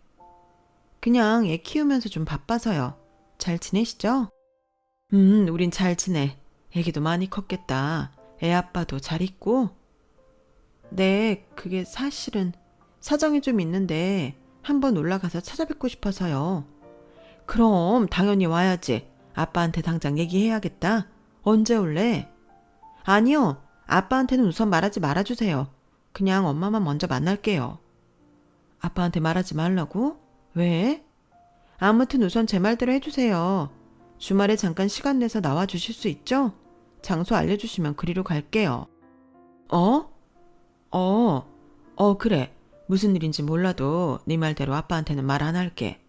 그냥 애 키우면서 좀 바빠서요. 잘 지내시죠? 우린 잘 지내. 애기도 많이 컸겠다. 애 아빠도 잘 있고? 네, 그게 사실은 사정이 좀 있는데 한번 올라가서 찾아뵙고 싶어서요. 그럼 당연히 와야지. 아빠한테 당장 얘기해야겠다. 언제 올래? 아니요. 아빠한테는 우선 말하지 말아주세요. 그냥 엄마만 먼저 만날게요. 아빠한테 말하지 말라고? 왜? 아무튼 우선 제 말대로 해주세요. 주말에 잠깐 시간 내서 나와주실 수 있죠? 장소 알려주시면 그리로 갈게요. 그래. 무슨 일인지 몰라도 네 말대로 아빠한테는 말 안 할게.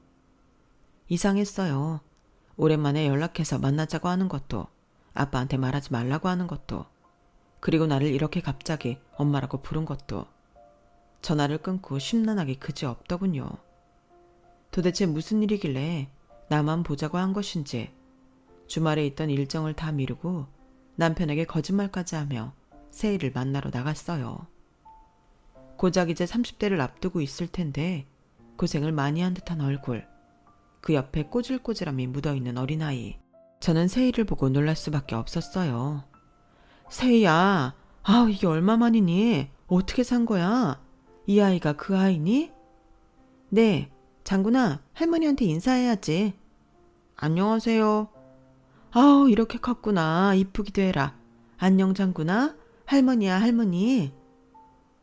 이상했어요. 오랜만에 연락해서 만나자고 하는 것도, 아빠한테 말하지 말라고 하는 것도, 그리고 나를 이렇게 갑자기 엄마라고 부른 것도. 전화를 끊고 심란하게 그지없더군요. 도대체 무슨 일이길래 나만 보자고 한 것인지. 주말에 있던 일정을 다 미루고 남편에게 거짓말까지 하며 세희를 만나러 나갔어요. 고작 이제 30대를 앞두고 있을 텐데 고생을 많이 한 듯한 얼굴, 그 옆에 꼬질꼬질함이 묻어있는 어린아이. 저는 세희를 보고 놀랄 수밖에 없었어요. 세희야, 이게 얼마만이니? 어떻게 산 거야? 이 아이가 그 아이니? 네, 장군아, 할머니한테 인사해야지. 안녕하세요. 이렇게 컸구나. 이쁘기도 해라. 안녕, 장군아. 할머니야, 할머니.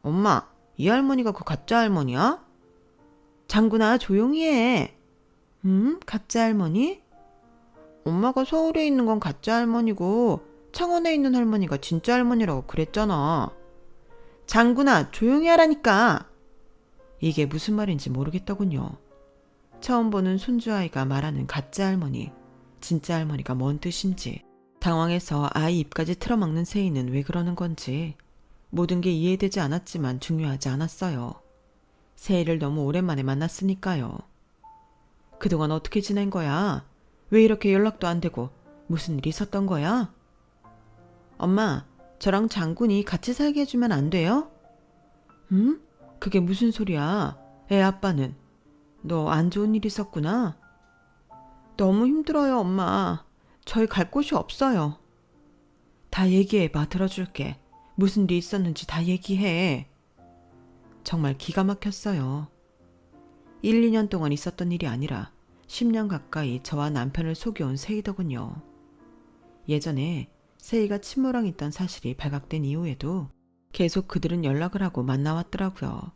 엄마, 이 할머니가 그 가짜 할머니야? 장군아, 조용히 해. 가짜 할머니? 엄마가 서울에 있는 건 가짜 할머니고 창원에 있는 할머니가 진짜 할머니라고 그랬잖아. 장군아, 조용히 하라니까. 이게 무슨 말인지 모르겠더군요. 처음 보는 손주아이가 말하는 가짜 할머니, 진짜 할머니가 뭔 뜻인지. 당황해서 아이 입까지 틀어막는 세희는 왜 그러는 건지 모든 게 이해되지 않았지만 중요하지 않았어요. 세희를 너무 오랜만에 만났으니까요. 그동안 어떻게 지낸 거야? 왜 이렇게 연락도 안 되고 무슨 일이 있었던 거야? 엄마, 저랑 장군이 같이 살게 해주면 안 돼요? 그게 무슨 소리야? 애 아빠는? 너 안 좋은 일 있었구나? 너무 힘들어요, 엄마. 저희 갈 곳이 없어요. 다 얘기해봐, 들어줄게. 무슨 일이 있었는지 다 얘기해. 정말 기가 막혔어요. 1, 2년 동안 있었던 일이 아니라 10년 가까이 저와 남편을 속여온 세희더군요. 예전에 세희가 친모랑 있던 사실이 발각된 이후에도 계속 그들은 연락을 하고 만나왔더라고요.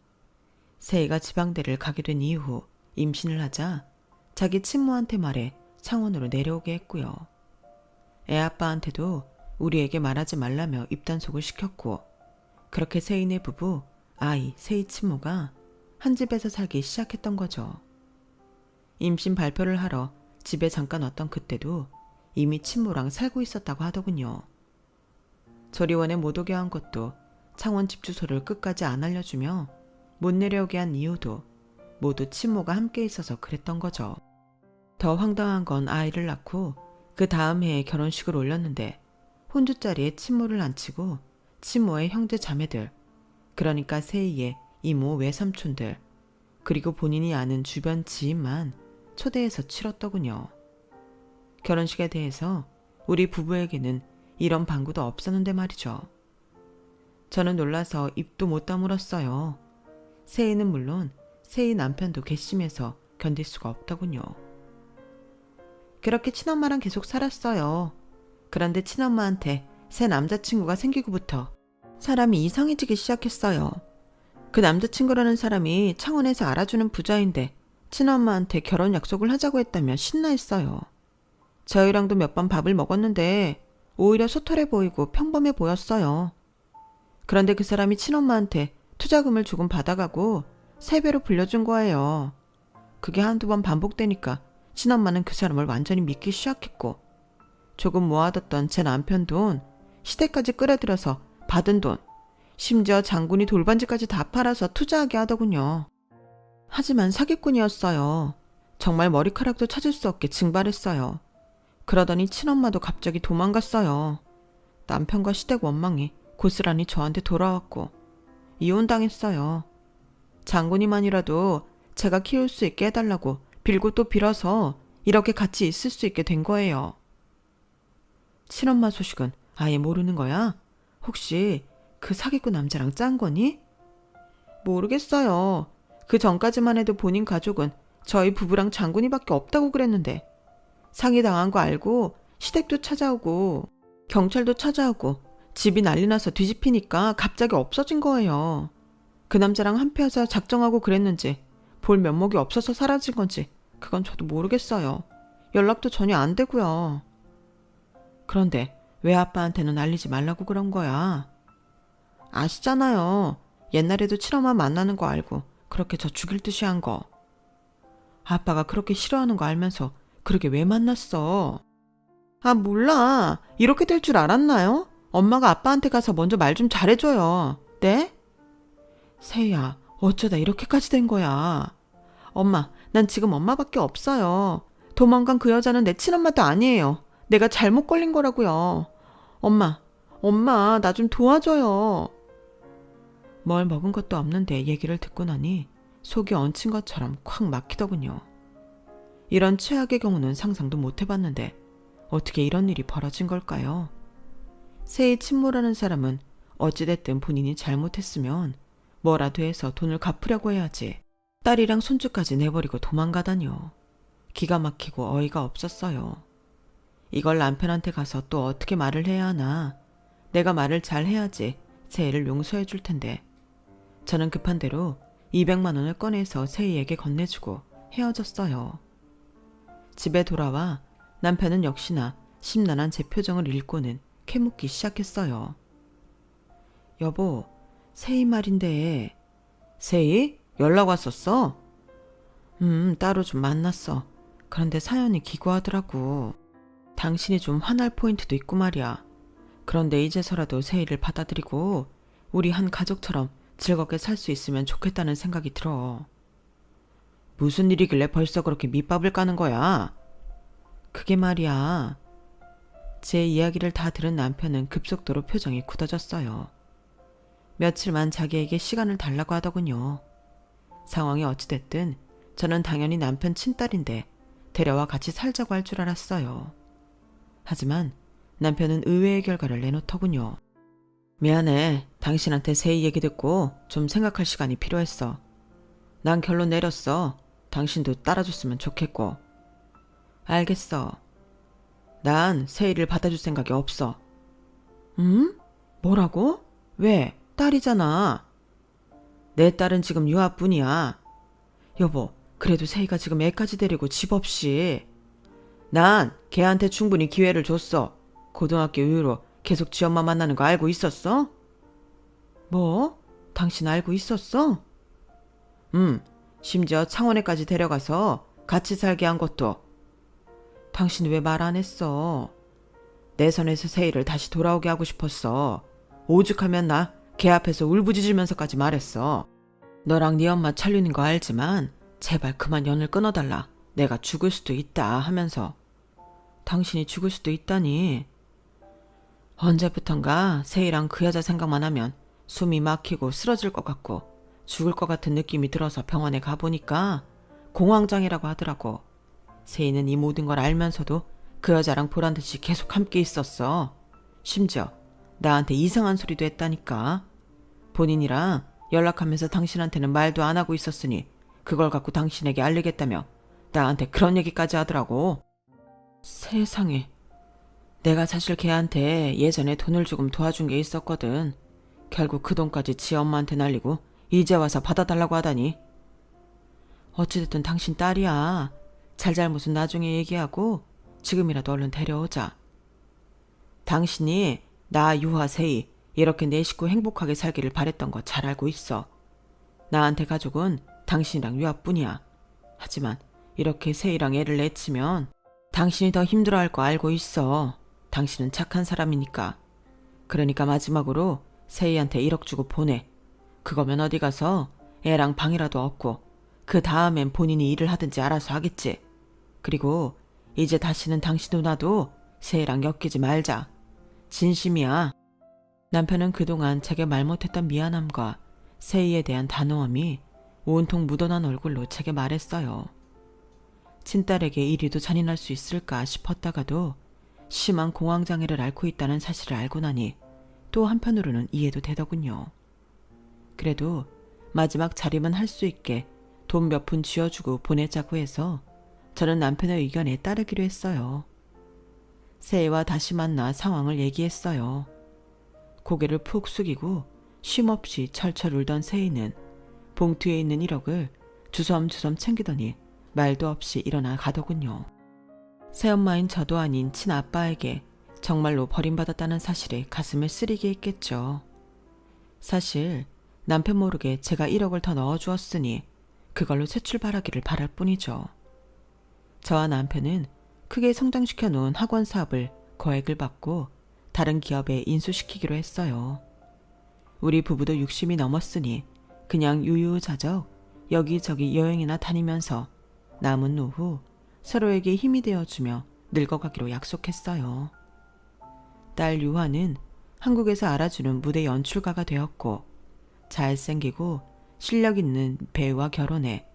세희가 지방대를 가게 된 이후 임신을 하자 자기 친모한테 말해 창원으로 내려오게 했고요. 애아빠한테도 우리에게 말하지 말라며 입단속을 시켰고, 그렇게 세희네 부부, 아이, 세희 친모가 한 집에서 살기 시작했던 거죠. 임신 발표를 하러 집에 잠깐 왔던 그때도 이미 친모랑 살고 있었다고 하더군요. 조리원에 못 오게 한 것도 창원 집 주소를 끝까지 안 알려주며 못 내려오게 한 이유도 모두 친모가 함께 있어서 그랬던 거죠. 더 황당한 건 아이를 낳고 그 다음 해에 결혼식을 올렸는데 혼주자리에 친모를 앉히고 친모의 형제 자매들, 그러니까 세이의 이모 외삼촌들, 그리고 본인이 아는 주변 지인만 초대해서 치렀더군요. 결혼식에 대해서 우리 부부에게는 이런 방구도 없었는데 말이죠. 저는 놀라서 입도 못 다물었어요. 세이는 물론 세이 남편도 괘씸해서 견딜 수가 없더군요. 그렇게 친엄마랑 계속 살았어요. 그런데 친엄마한테 새 남자친구가 생기고부터 사람이 이상해지기 시작했어요. 그 남자친구라는 사람이 창원에서 알아주는 부자인데 친엄마한테 결혼 약속을 하자고 했다며 신나했어요. 저희랑도 몇 번 밥을 먹었는데 오히려 소탈해 보이고 평범해 보였어요. 그런데 그 사람이 친엄마한테 투자금을 조금 받아가고 3배로 불려준 거예요. 그게 한두 번 반복되니까 친엄마는 그 사람을 완전히 믿기 시작했고, 조금 모아뒀던 제 남편 돈, 시댁까지 끌어들여서 받은 돈, 심지어 장군이 돌반지까지 다 팔아서 투자하게 하더군요. 하지만 사기꾼이었어요. 정말 머리카락도 찾을 수 없게 증발했어요. 그러더니 친엄마도 갑자기 도망갔어요. 남편과 시댁 원망이 고스란히 저한테 돌아왔고 이혼당했어요. 장군이만이라도 제가 키울 수 있게 해달라고 빌고 또 빌어서 이렇게 같이 있을 수 있게 된 거예요. 친엄마 소식은 아예 모르는 거야? 혹시 그 사기꾼 남자랑 짠 거니? 모르겠어요. 그 전까지만 해도 본인 가족은 저희 부부랑 장군이밖에 없다고 그랬는데 상의당한 거 알고 시댁도 찾아오고 경찰도 찾아오고 집이 난리 나서 뒤집히니까 갑자기 없어진 거예요. 그 남자랑 한패해서 작정하고 그랬는지 볼 면목이 없어서 사라진 건지 그건 저도 모르겠어요. 연락도 전혀 안 되고요. 그런데 왜 아빠한테는 알리지 말라고 그런 거야? 아시잖아요. 옛날에도 친엄마 만나는 거 알고 그렇게 저 죽일 듯이 한 거. 아빠가 그렇게 싫어하는 거 알면서 그렇게 왜 만났어? 아, 몰라. 이렇게 될 줄 알았나요? 엄마가 아빠한테 가서 먼저 말 좀 잘해줘요. 네? 세희야, 어쩌다 이렇게까지 된 거야. 엄마, 난 지금 엄마밖에 없어요. 도망간 그 여자는 내 친엄마도 아니에요. 내가 잘못 걸린 거라고요. 엄마, 나 좀 도와줘요. 뭘 먹은 것도 없는데 얘기를 듣고 나니 속이 얹힌 것처럼 콱 막히더군요. 이런 최악의 경우는 상상도 못 해봤는데 어떻게 이런 일이 벌어진 걸까요? 세희 친모라는 사람은 어찌됐든 본인이 잘못했으면 뭐라도 해서 돈을 갚으려고 해야지 딸이랑 손주까지 내버리고 도망가다니요. 기가 막히고 어이가 없었어요. 이걸 남편한테 가서 또 어떻게 말을 해야 하나. 내가 말을 잘 해야지 세희를 용서해 줄 텐데. 저는 급한 대로 200만 원을 꺼내서 세희에게 건네주고 헤어졌어요. 집에 돌아와 남편은 역시나 심란한 제 표정을 읽고는 캐묻기 시작했어요. 여보, 세희 말인데. 세희? 연락 왔었어? 따로 좀 만났어. 그런데 사연이 기구하더라고. 당신이 좀 화날 포인트도 있고 말이야. 그런데 이제서라도 세희를 받아들이고 우리 한 가족처럼 즐겁게 살 수 있으면 좋겠다는 생각이 들어. 무슨 일이길래 벌써 그렇게 밑밥을 까는 거야? 그게 말이야. 제 이야기를 다 들은 남편은 급속도로 표정이 굳어졌어요. 며칠만 자기에게 시간을 달라고 하더군요. 상황이 어찌됐든 저는 당연히 남편 친딸인데 데려와 같이 살자고 할 줄 알았어요. 하지만 남편은 의외의 결과를 내놓더군요. 미안해. 당신한테 세희 얘기 듣고 좀 생각할 시간이 필요했어. 난 결론 내렸어. 당신도 따라줬으면 좋겠고. 알겠어. 난 세희를 받아줄 생각이 없어. 뭐라고? 왜? 딸이잖아. 내 딸은 지금 유아뿐이야. 여보, 그래도 세희가 지금 애까지 데리고 집 없이. 난 걔한테 충분히 기회를 줬어. 고등학교 이후로 계속 지 엄마 만나는 거 알고 있었어? 뭐? 당신 알고 있었어? 심지어 창원에까지 데려가서 같이 살게 한 것도. 당신 왜 말 안 했어? 내 손에서 세희를 다시 돌아오게 하고 싶었어. 오죽하면 나 걔 앞에서 울부짖으면서까지 말했어. 너랑 네 엄마 찰리는 거 알지만 제발 그만 연을 끊어달라. 내가 죽을 수도 있다 하면서. 당신이 죽을 수도 있다니. 언제부턴가 세희랑 그 여자 생각만 하면 숨이 막히고 쓰러질 것 같고 죽을 것 같은 느낌이 들어서 병원에 가보니까 공황장애라고 하더라고. 세희는 이 모든 걸 알면서도 그 여자랑 보란듯이 계속 함께 있었어. 심지어 나한테 이상한 소리도 했다니까. 본인이랑 연락하면서 당신한테는 말도 안 하고 있었으니 그걸 갖고 당신에게 알리겠다며 나한테 그런 얘기까지 하더라고. 세상에. 내가 사실 걔한테 예전에 돈을 조금 도와준 게 있었거든. 결국 그 돈까지 지 엄마한테 날리고 이제 와서 받아달라고 하다니. 어찌됐든 당신 딸이야. 잘잘못은 나중에 얘기하고 지금이라도 얼른 데려오자. 당신이 나 유하 세희 이렇게 내 식구 행복하게 살기를 바랬던 거 잘 알고 있어. 나한테 가족은 당신이랑 유아뿐이야. 하지만 이렇게 세희랑 애를 내치면 당신이 더 힘들어할 거 알고 있어. 당신은 착한 사람이니까. 그러니까 마지막으로 세희한테 1억 주고 보내. 그거면 어디 가서 애랑 방이라도 얻고 그 다음엔 본인이 일을 하든지 알아서 하겠지. 그리고 이제 다시는 당신 누나도 세희랑 엮이지 말자. 진심이야. 남편은 그동안 제게 말 못했던 미안함과 세희에 대한 단호함이 온통 묻어난 얼굴로 제게 말했어요. 친딸에게 이리도 잔인할 수 있을까 싶었다가도 심한 공황장애를 앓고 있다는 사실을 알고 나니 또 한편으로는 이해도 되더군요. 그래도 마지막 자립은 할 수 있게 돈 몇 푼 쥐어주고 보내자고 해서 저는 남편의 의견에 따르기로 했어요. 세희와 다시 만나 상황을 얘기했어요. 고개를 푹 숙이고 쉼없이 철철 울던 세희는 봉투에 있는 1억을 주섬주섬 챙기더니 말도 없이 일어나 가더군요. 새엄마인 저도 아닌 친아빠에게 정말로 버림받았다는 사실에 가슴을 쓰리게 했겠죠. 사실 남편 모르게 제가 1억을 더 넣어주었으니 그걸로 새 출발하기를 바랄 뿐이죠. 저와 남편은 크게 성장시켜 놓은 학원 사업을 거액을 받고 다른 기업에 인수시키기로 했어요. 우리 부부도 60이 넘었으니 그냥 유유자적 여기저기 여행이나 다니면서 남은 노후 서로에게 힘이 되어주며 늙어가기로 약속했어요. 딸 유화는 한국에서 알아주는 무대 연출가가 되었고 잘생기고 실력 있는 배우와 결혼해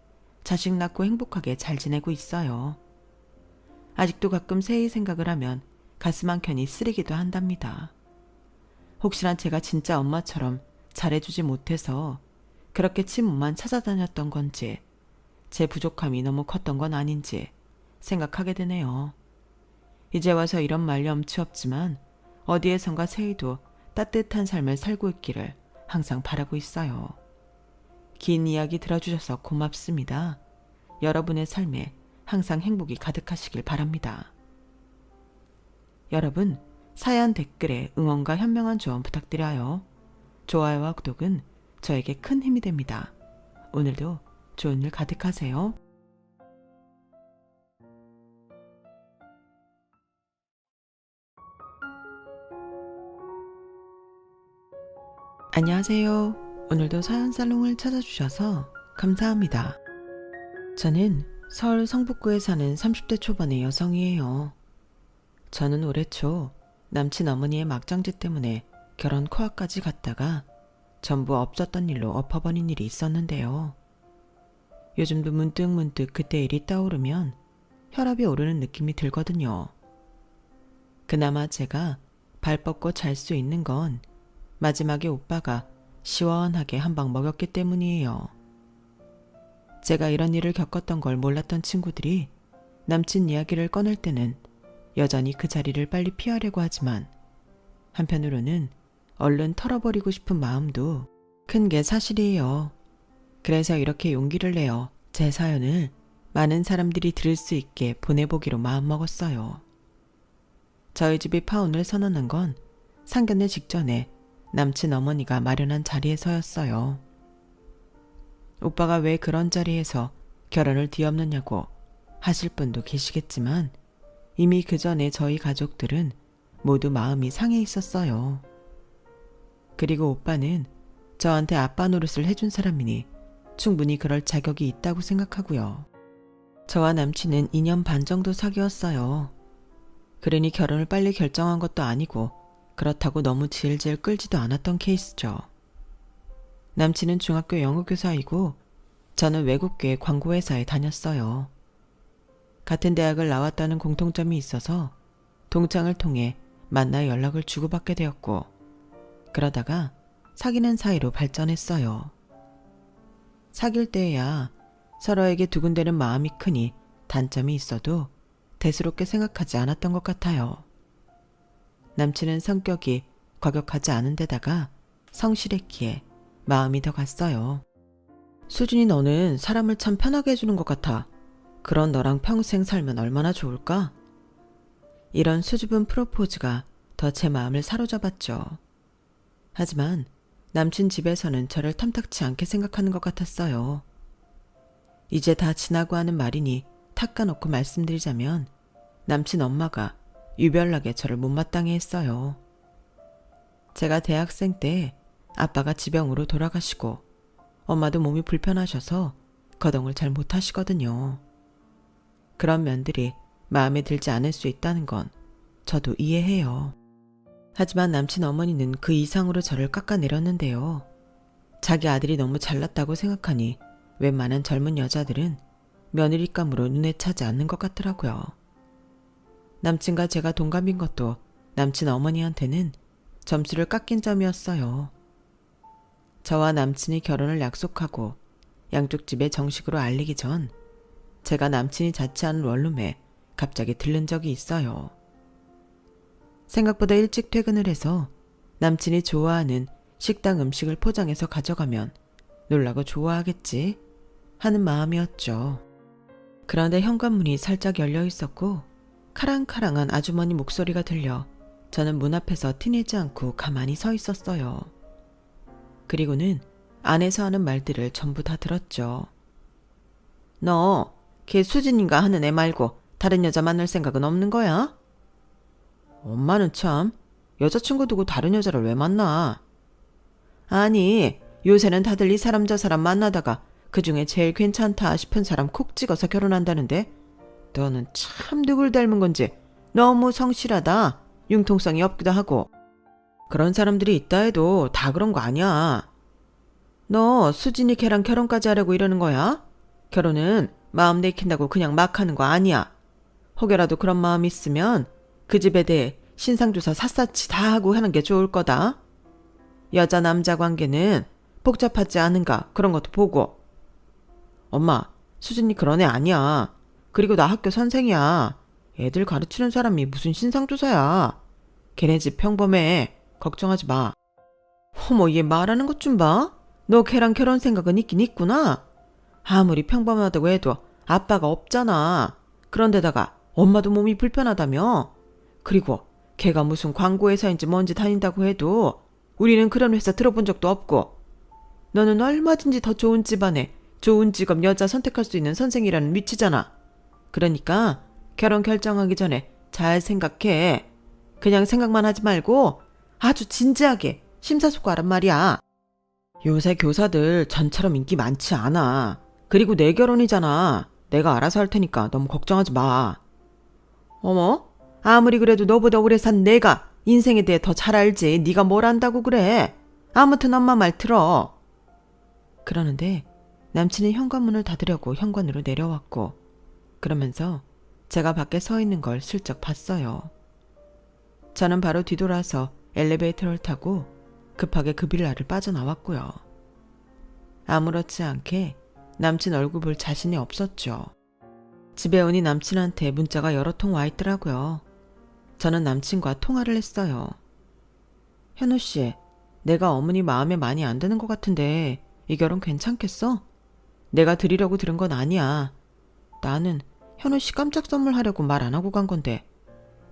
자식 낳고 행복하게 잘 지내고 있어요. 아직도 가끔 세희 생각을 하면 가슴 한켠이 쓰리기도 한답니다. 혹시나 제가 진짜 엄마처럼 잘해주지 못해서 그렇게 친모만 찾아다녔던 건지 제 부족함이 너무 컸던 건 아닌지 생각하게 되네요. 이제 와서 이런 말 염치 없지만 어디에선가 세희도 따뜻한 삶을 살고 있기를 항상 바라고 있어요. 긴 이야기 들어주셔서 고맙습니다. 여러분의 삶에 항상 행복이 가득하시길 바랍니다. 여러분, 사연 댓글에 응원과 현명한 조언 부탁드려요. 좋아요와 구독은 저에게 큰 힘이 됩니다. 오늘도 좋은 일 가득하세요. 안녕하세요. 오늘도 사연살롱을 찾아주셔서 감사합니다. 저는 서울 성북구에 사는 30대 초반의 여성이에요. 저는 올해 초 남친 어머니의 막장짓 때문에 결혼 코앞까지 갔다가 전부 없었던 일로 엎어버린 일이 있었는데요. 요즘도 문득문득 그때 일이 떠오르면 혈압이 오르는 느낌이 들거든요. 그나마 제가 발 뻗고 잘 수 있는 건 마지막에 오빠가 시원하게 한 방 먹였기 때문이에요. 제가 이런 일을 겪었던 걸 몰랐던 친구들이 남친 이야기를 꺼낼 때는 여전히 그 자리를 빨리 피하려고 하지만 한편으로는 얼른 털어버리고 싶은 마음도 큰 게 사실이에요. 그래서 이렇게 용기를 내어 제 사연을 많은 사람들이 들을 수 있게 보내보기로 마음먹었어요. 저희 집이 파혼을 선언한 건 상견례 직전에 남친 어머니가 마련한 자리에서였어요. 오빠가 왜 그런 자리에서 결혼을 뒤엎느냐고 하실 분도 계시겠지만 이미 그 전에 저희 가족들은 모두 마음이 상해 있었어요. 그리고 오빠는 저한테 아빠 노릇을 해준 사람이니 충분히 그럴 자격이 있다고 생각하고요. 저와 남친은 2년 반 정도 사귀었어요. 그러니 결혼을 빨리 결정한 것도 아니고 그렇다고 너무 질질 끌지도 않았던 케이스죠. 남친은 중학교 영어교사이고 저는 외국계 광고회사에 다녔어요. 같은 대학을 나왔다는 공통점이 있어서 동창을 통해 만나 연락을 주고받게 되었고 그러다가 사귀는 사이로 발전했어요. 사귈 때야 서로에게 두근대는 마음이 크니 단점이 있어도 대수롭게 생각하지 않았던 것 같아요. 남친은 성격이 과격하지 않은 데다가 성실했기에 마음이 더 갔어요. 수진이 너는 사람을 참 편하게 해주는 것 같아. 그런 너랑 평생 살면 얼마나 좋을까? 이런 수줍은 프로포즈가 더 제 마음을 사로잡았죠. 하지만 남친 집에서는 저를 탐탁치 않게 생각하는 것 같았어요. 이제 다 지나고 하는 말이니 탁까놓고 말씀드리자면 남친 엄마가 유별나게 저를 못마땅해 했어요. 제가 대학생 때 아빠가 지병으로 돌아가시고 엄마도 몸이 불편하셔서 거동을 잘 못하시거든요. 그런 면들이 마음에 들지 않을 수 있다는 건 저도 이해해요. 하지만 남친 어머니는 그 이상으로 저를 깎아내렸는데요. 자기 아들이 너무 잘났다고 생각하니 웬만한 젊은 여자들은 며느리감으로 눈에 차지 않는 것 같더라고요. 남친과 제가 동갑인 것도 남친 어머니한테는 점수를 깎인 점이었어요. 저와 남친이 결혼을 약속하고 양쪽 집에 정식으로 알리기 전 제가 남친이 자취하는 원룸에 갑자기 들른 적이 있어요. 생각보다 일찍 퇴근을 해서 남친이 좋아하는 식당 음식을 포장해서 가져가면 놀라고 좋아하겠지 하는 마음이었죠. 그런데 현관문이 살짝 열려 있었고 카랑카랑한 아주머니 목소리가 들려 저는 문 앞에서 티내지 않고 가만히 서 있었어요. 그리고는 안에서 하는 말들을 전부 다 들었죠. 너 걔 수진인가 하는 애 말고 다른 여자 만날 생각은 없는 거야? 엄마는 참 여자친구 두고 다른 여자를 왜 만나? 아니 요새는 다들 이 사람 저 사람 만나다가 그중에 제일 괜찮다 싶은 사람 콕 찍어서 결혼한다는데 너는 참 누굴 닮은 건지 너무 성실하다. 융통성이 없기도 하고. 그런 사람들이 있다 해도 다 그런 거 아니야. 너 수진이 걔랑 결혼까지 하려고 이러는 거야? 결혼은 마음 내킨다고 그냥 막 하는 거 아니야. 혹여라도 그런 마음 있으면 그 집에 대해 신상조사 샅샅이 다 하고 하는 게 좋을 거다. 여자 남자 관계는 복잡하지 않은가 그런 것도 보고. 엄마, 수진이 그런 애 아니야. 그리고 나 학교 선생이야. 애들 가르치는 사람이 무슨 신상조사야. 걔네 집 평범해. 걱정하지 마. 어머, 얘 말하는 것 좀 봐. 너 걔랑 결혼 생각은 있긴 있구나. 아무리 평범하다고 해도 아빠가 없잖아. 그런데다가 엄마도 몸이 불편하다며. 그리고 걔가 무슨 광고회사인지 뭔지 다닌다고 해도 우리는 그런 회사 들어본 적도 없고. 너는 얼마든지 더 좋은 집안에 좋은 직업 여자 선택할 수 있는 선생이라는 위치잖아. 그러니까 결혼 결정하기 전에 잘 생각해. 그냥 생각만 하지 말고 아주 진지하게 심사숙고하란 말이야. 요새 교사들 전처럼 인기 많지 않아. 그리고 내 결혼이잖아. 내가 알아서 할 테니까 너무 걱정하지 마. 어머? 아무리 그래도 너보다 오래 산 내가 인생에 대해 더 잘 알지. 네가 뭘 안다고 그래. 아무튼 엄마 말 들어. 그러는데 남친은 현관문을 닫으려고 현관으로 내려왔고 그러면서 제가 밖에 서 있는 걸 슬쩍 봤어요. 저는 바로 뒤돌아서 엘리베이터를 타고 급하게 그 빌라를 빠져나왔고요. 아무렇지 않게 남친 얼굴 볼 자신이 없었죠. 집에 오니 남친한테 문자가 여러 통 와 있더라고요. 저는 남친과 통화를 했어요. 현우 씨, 내가 어머니 마음에 많이 안 드는 것 같은데 이 결혼 괜찮겠어? 내가 드리려고 들은 건 아니야. 나는 현우 씨 깜짝 선물하려고 말 안 하고 간 건데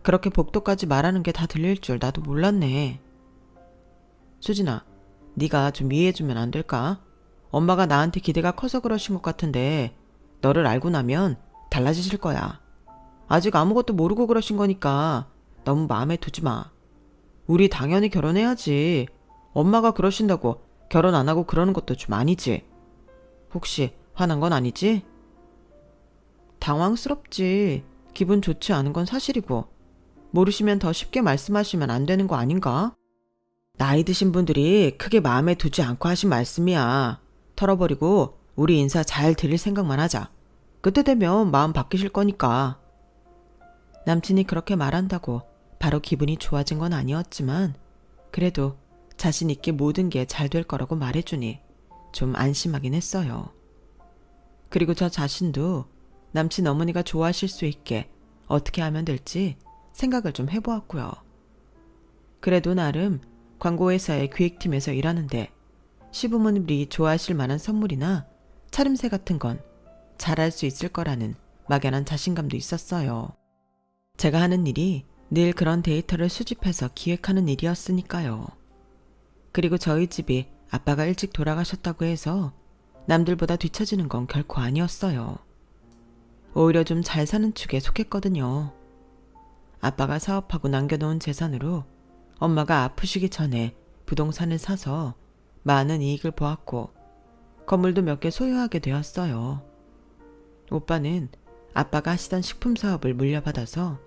그렇게 복도까지 말하는 게 다 들릴 줄 나도 몰랐네. 수진아, 네가 좀 이해해주면 안 될까? 엄마가 나한테 기대가 커서 그러신 것 같은데 너를 알고 나면 달라지실 거야. 아직 아무것도 모르고 그러신 거니까 너무 마음에 두지 마. 우리 당연히 결혼해야지. 엄마가 그러신다고 결혼 안 하고 그러는 것도 좀 아니지. 혹시 화난 건 아니지? 당황스럽지. 기분 좋지 않은 건 사실이고 모르시면 더 쉽게 말씀하시면 안 되는 거 아닌가? 나이 드신 분들이 크게 마음에 두지 않고 하신 말씀이야. 털어버리고 우리 인사 잘 드릴 생각만 하자. 그때 되면 마음 바뀌실 거니까. 남친이 그렇게 말한다고 바로 기분이 좋아진 건 아니었지만 그래도 자신 있게 모든 게 잘 될 거라고 말해주니 좀 안심하긴 했어요. 그리고 저 자신도 남친 어머니가 좋아하실 수 있게 어떻게 하면 될지 생각을 좀 해보았고요. 그래도 나름 광고회사의 기획팀에서 일하는데 시부모님들이 좋아하실 만한 선물이나 차림새 같은 건 잘할 수 있을 거라는 막연한 자신감도 있었어요. 제가 하는 일이 늘 그런 데이터를 수집해서 기획하는 일이었으니까요. 그리고 저희 집이 아빠가 일찍 돌아가셨다고 해서 남들보다 뒤처지는 건 결코 아니었어요. 오히려 좀 잘 사는 축에 속했거든요. 아빠가 사업하고 남겨놓은 재산으로 엄마가 아프시기 전에 부동산을 사서 많은 이익을 보았고 건물도 몇 개 소유하게 되었어요. 오빠는 아빠가 하시던 식품 사업을 물려받아서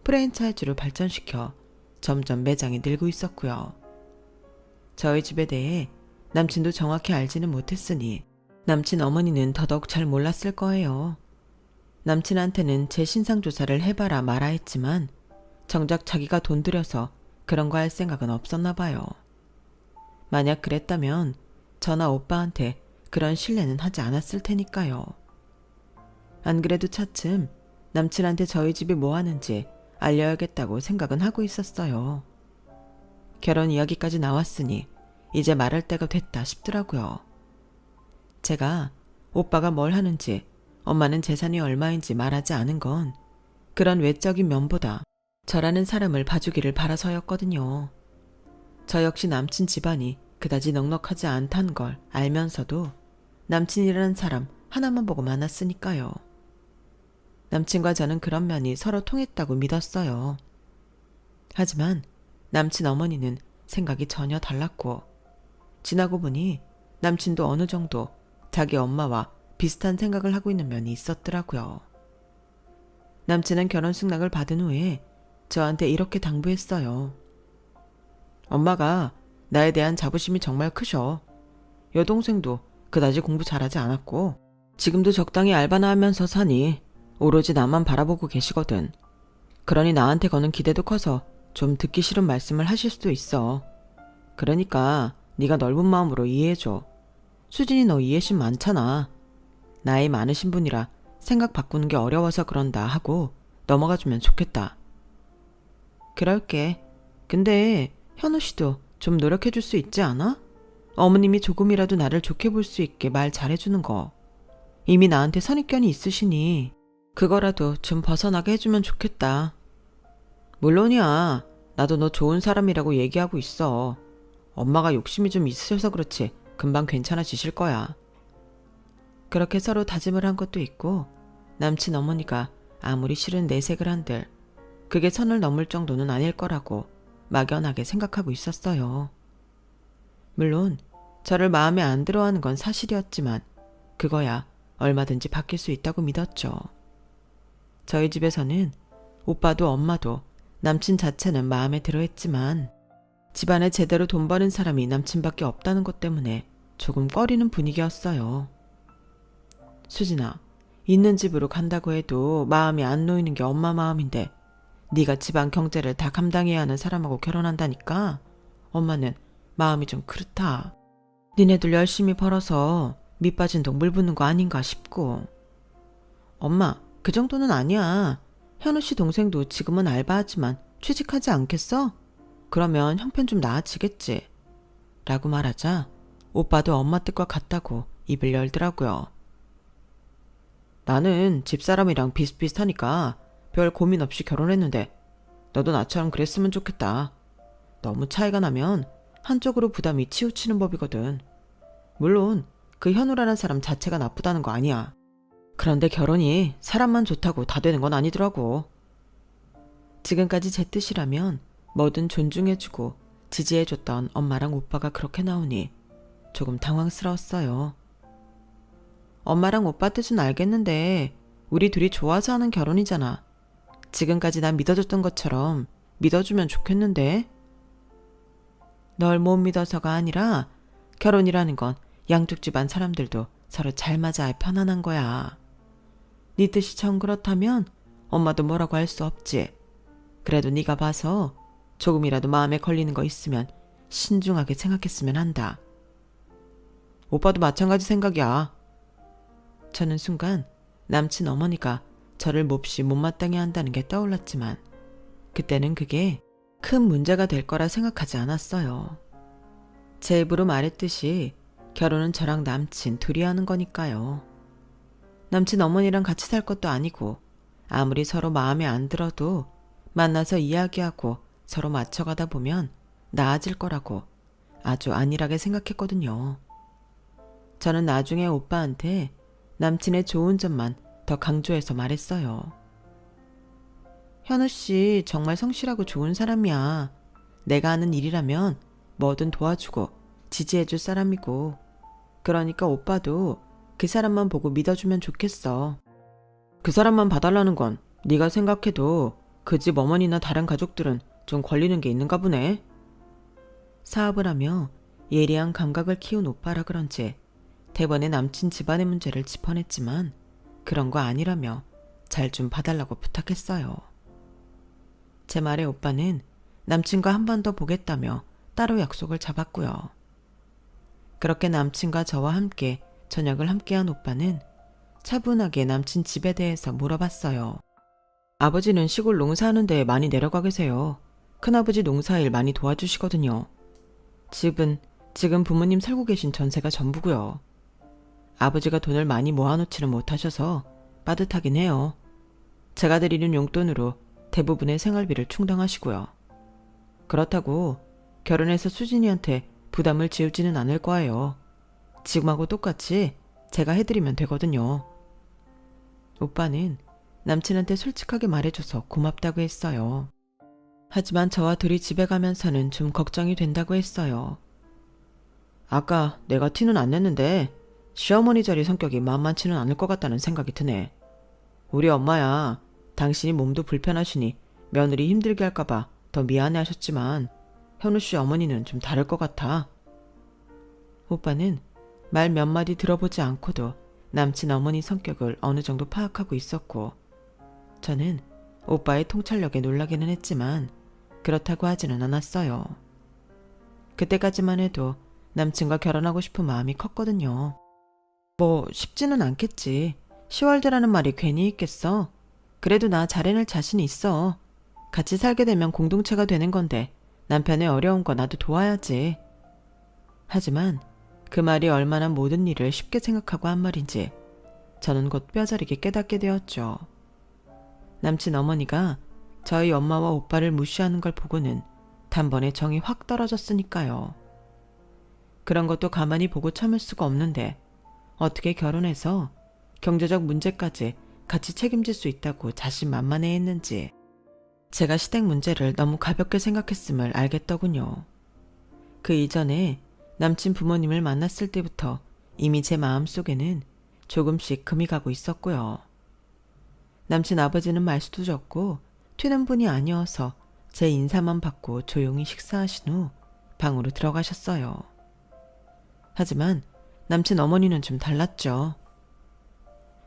프랜차이즈로 발전시켜 점점 매장이 늘고 있었고요. 저희 집에 대해 남친도 정확히 알지는 못했으니 남친 어머니는 더더욱 잘 몰랐을 거예요. 남친한테는 제 신상조사를 해봐라 마라 했지만 정작 자기가 돈 들여서 그런 거 할 생각은 없었나 봐요. 만약 그랬다면 저나 오빠한테 그런 신뢰는 하지 않았을 테니까요. 안 그래도 차츰 남친한테 저희 집이 뭐 하는지 알려야겠다고 생각은 하고 있었어요. 결혼 이야기까지 나왔으니 이제 말할 때가 됐다 싶더라고요. 제가 오빠가 뭘 하는지 엄마는 재산이 얼마인지 말하지 않은 건 그런 외적인 면보다 저라는 사람을 봐주기를 바라서였거든요. 저 역시 남친 집안이 그다지 넉넉하지 않다는 걸 알면서도 남친이라는 사람 하나만 보고 만났으니까요. 남친과 저는 그런 면이 서로 통했다고 믿었어요. 하지만 남친 어머니는 생각이 전혀 달랐고 지나고 보니 남친도 어느 정도 자기 엄마와 비슷한 생각을 하고 있는 면이 있었더라고요. 남친은 결혼 승낙을 받은 후에 저한테 이렇게 당부했어요. 엄마가 나에 대한 자부심이 정말 크셔. 여동생도 그다지 공부 잘하지 않았고 지금도 적당히 알바나 하면서 사니 오로지 나만 바라보고 계시거든. 그러니 나한테 거는 기대도 커서 좀 듣기 싫은 말씀을 하실 수도 있어. 그러니까 네가 넓은 마음으로 이해해줘. 수진이 너 이해심 많잖아. 나이 많으신 분이라 생각 바꾸는 게 어려워서 그런다 하고 넘어가주면 좋겠다. 그럴게. 근데 현우 씨도 좀 노력해줄 수 있지 않아? 어머님이 조금이라도 나를 좋게 볼 수 있게 말 잘해주는 거. 이미 나한테 선입견이 있으시니 그거라도 좀 벗어나게 해주면 좋겠다. 물론이야. 나도 너 좋은 사람이라고 얘기하고 있어. 엄마가 욕심이 좀 있으셔서 그렇지 금방 괜찮아지실 거야. 그렇게 서로 다짐을 한 것도 있고 남친 어머니가 아무리 싫은 내색을 한들 그게 선을 넘을 정도는 아닐 거라고 막연하게 생각하고 있었어요. 물론 저를 마음에 안 들어하는 건 사실이었지만 그거야 얼마든지 바뀔 수 있다고 믿었죠. 저희 집에서는 오빠도 엄마도 남친 자체는 마음에 들어했지만 집안에 제대로 돈 버는 사람이 남친밖에 없다는 것 때문에 조금 꺼리는 분위기였어요. 수진아, 있는 집으로 간다고 해도 마음이 안 놓이는 게 엄마 마음인데 네가 집안 경제를 다 감당해야 하는 사람하고 결혼한다니까 엄마는 마음이 좀 그렇다. 니네들 열심히 벌어서 밑 빠진 독 물 붓는 거 아닌가 싶고. 엄마, 그 정도는 아니야. 현우 씨 동생도 지금은 알바하지만 취직하지 않겠어? 그러면 형편 좀 나아지겠지. 라고 말하자 오빠도 엄마 뜻과 같다고 입을 열더라고요. 나는 집사람이랑 비슷비슷하니까 별 고민 없이 결혼했는데 너도 나처럼 그랬으면 좋겠다. 너무 차이가 나면 한쪽으로 부담이 치우치는 법이거든. 물론 그 현우라는 사람 자체가 나쁘다는 거 아니야. 그런데 결혼이 사람만 좋다고 다 되는 건 아니더라고. 지금까지 제 뜻이라면 뭐든 존중해주고 지지해줬던 엄마랑 오빠가 그렇게 나오니 조금 당황스러웠어요. 엄마랑 오빠 뜻은 알겠는데 우리 둘이 좋아서 하는 결혼이잖아. 지금까지 난 믿어줬던 것처럼 믿어주면 좋겠는데. 널 못 믿어서가 아니라 결혼이라는 건 양쪽 집안 사람들도 서로 잘 맞아야 편안한 거야. 네 뜻이 정 그렇다면 엄마도 뭐라고 할 수 없지. 그래도 네가 봐서 조금이라도 마음에 걸리는 거 있으면 신중하게 생각했으면 한다. 오빠도 마찬가지 생각이야. 저는 순간 남친 어머니가 저를 몹시 못마땅해 한다는 게 떠올랐지만 그때는 그게 큰 문제가 될 거라 생각하지 않았어요. 제 입으로 말했듯이 결혼은 저랑 남친 둘이 하는 거니까요. 남친 어머니랑 같이 살 것도 아니고 아무리 서로 마음에 안 들어도 만나서 이야기하고 서로 맞춰가다 보면 나아질 거라고 아주 안일하게 생각했거든요. 저는 나중에 오빠한테 남친의 좋은 점만 더 강조해서 말했어요. 현우 씨 정말 성실하고 좋은 사람이야. 내가 하는 일이라면 뭐든 도와주고 지지해줄 사람이고 그러니까 오빠도 그 사람만 보고 믿어주면 좋겠어. 그 사람만 봐달라는 건 네가 생각해도 그 집 어머니나 다른 가족들은 좀 걸리는 게 있는가 보네. 사업을 하며 예리한 감각을 키운 오빠라 그런지 대번에 남친 집안의 문제를 짚어냈지만 그런 거 아니라며 잘 좀 봐달라고 부탁했어요. 제 말에 오빠는 남친과 한 번 더 보겠다며 따로 약속을 잡았고요. 그렇게 남친과 저와 함께 저녁을 함께한 오빠는 차분하게 남친 집에 대해서 물어봤어요. 아버지는 시골 농사하는데 많이 내려가 계세요. 큰아버지 농사일 많이 도와주시거든요. 집은 지금 부모님 살고 계신 전세가 전부고요. 아버지가 돈을 많이 모아놓지는 못하셔서 빠듯하긴 해요. 제가 드리는 용돈으로 대부분의 생활비를 충당하시고요. 그렇다고 결혼해서 수진이한테 부담을 지우지는 않을 거예요. 지금하고 똑같이 제가 해드리면 되거든요. 오빠는 남친한테 솔직하게 말해줘서 고맙다고 했어요. 하지만 저와 둘이 집에 가면서는 좀 걱정이 된다고 했어요. 아까 내가 티는 안 냈는데 시어머니 자리 성격이 만만치는 않을 것 같다는 생각이 드네. 우리 엄마야 당신이 몸도 불편하시니 며느리 힘들게 할까봐 더 미안해 하셨지만 현우 씨 어머니는 좀 다를 것 같아. 오빠는 말 몇 마디 들어보지 않고도 남친 어머니 성격을 어느 정도 파악하고 있었고 저는 오빠의 통찰력에 놀라기는 했지만 그렇다고 하지는 않았어요. 그때까지만 해도 남친과 결혼하고 싶은 마음이 컸거든요. 뭐 쉽지는 않겠지. 10월대라는 말이 괜히 있겠어. 그래도 나 잘해낼 자신이 있어. 같이 살게 되면 공동체가 되는 건데 남편의 어려운 거 나도 도와야지. 하지만 그 말이 얼마나 모든 일을 쉽게 생각하고 한 말인지 저는 곧 뼈저리게 깨닫게 되었죠. 남친 어머니가 저희 엄마와 오빠를 무시하는 걸 보고는 단번에 정이 확 떨어졌으니까요. 그런 것도 가만히 보고 참을 수가 없는데 어떻게 결혼해서 경제적 문제까지 같이 책임질 수 있다고 자신만만해했는지 제가 시댁 문제를 너무 가볍게 생각했음을 알겠더군요. 그 이전에 남친 부모님을 만났을 때부터 이미 제 마음속에는 조금씩 금이 가고 있었고요. 남친 아버지는 말수도 적고 튀는 분이 아니어서 제 인사만 받고 조용히 식사하신 후 방으로 들어가셨어요. 하지만 남친 어머니는 좀 달랐죠.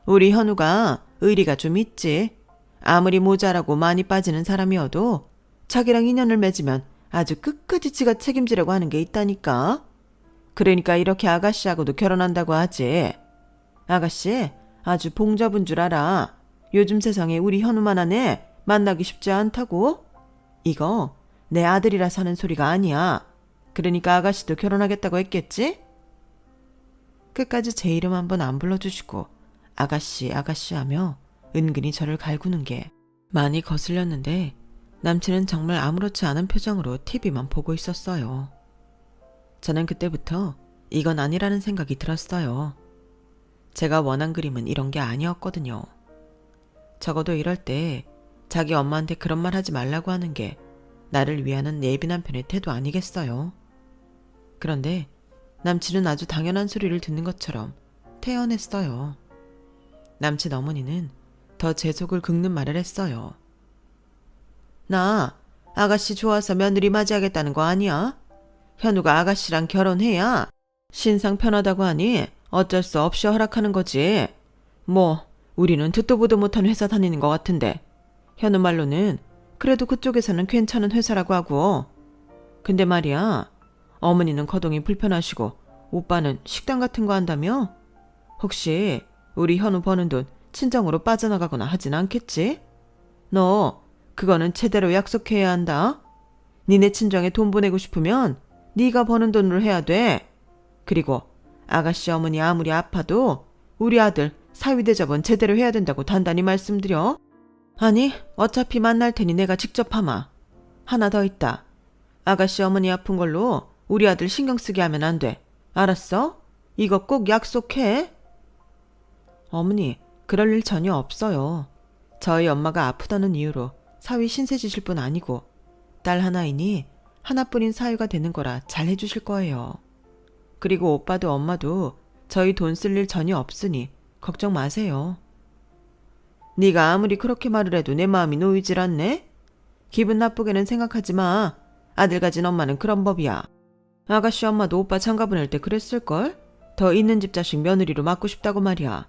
우리 현우가 의리가 좀 있지. 아무리 모자라고 많이 빠지는 사람이어도 자기랑 인연을 맺으면 아주 끝까지 지가 책임지려고 하는 게 있다니까. 그러니까 이렇게 아가씨하고도 결혼한다고 하지. 아가씨 아주 봉잡은 줄 알아. 요즘 세상에 우리 현우만한 애 만나기 쉽지 않다고. 이거 내 아들이라서 하는 소리가 아니야. 그러니까 아가씨도 결혼하겠다고 했겠지? 끝까지 제 이름 한번 안 불러주시고 아가씨 아가씨 하며 은근히 저를 갈구는 게 많이 거슬렸는데 남친은 정말 아무렇지 않은 표정으로 TV만 보고 있었어요. 저는 그때부터 이건 아니라는 생각이 들었어요. 제가 원한 그림은 이런 게 아니었거든요. 적어도 이럴 때 자기 엄마한테 그런 말 하지 말라고 하는 게 나를 위하는 예빈한 편의 태도 아니겠어요? 그런데 남친은 아주 당연한 소리를 듣는 것처럼 태연했어요. 남친 어머니는 더 제 속을 긁는 말을 했어요. 나 아가씨 좋아서 며느리 맞이하겠다는 거 아니야? 현우가 아가씨랑 결혼해야 신상 편하다고 하니 어쩔 수 없이 허락하는 거지. 뭐 우리는 듣도 보도 못한 회사 다니는 것 같은데 현우 말로는 그래도 그쪽에서는 괜찮은 회사라고 하고. 근데 말이야, 어머니는 거동이 불편하시고 오빠는 식당 같은 거 한다며? 혹시 우리 현우 버는 돈 친정으로 빠져나가거나 하진 않겠지? 너 그거는 제대로 약속해야 한다. 니네 친정에 돈 보내고 싶으면 네가 버는 돈으로 해야 돼. 그리고 아가씨 어머니 아무리 아파도 우리 아들 사위대접은 제대로 해야 된다고 단단히 말씀드려. 아니, 어차피 만날 테니 내가 직접 하마. 하나 더 있다. 아가씨 어머니 아픈 걸로 우리 아들 신경 쓰게 하면 안 돼. 알았어? 이거 꼭 약속해. 어머니, 그럴 일 전혀 없어요. 저희 엄마가 아프다는 이유로 사위 신세 지실 뿐 아니고 딸 하나이니 하나뿐인 사위가 되는 거라 잘 해주실 거예요. 그리고 오빠도 엄마도 저희 돈 쓸 일 전혀 없으니 걱정 마세요. 네가 아무리 그렇게 말을 해도 내 마음이 놓이질 않네? 기분 나쁘게는 생각하지 마. 아들 가진 엄마는 그런 법이야. 아가씨 엄마도 오빠 장가 보낼 때 그랬을걸? 더 있는 집 자식 며느리로 맡고 싶다고 말이야.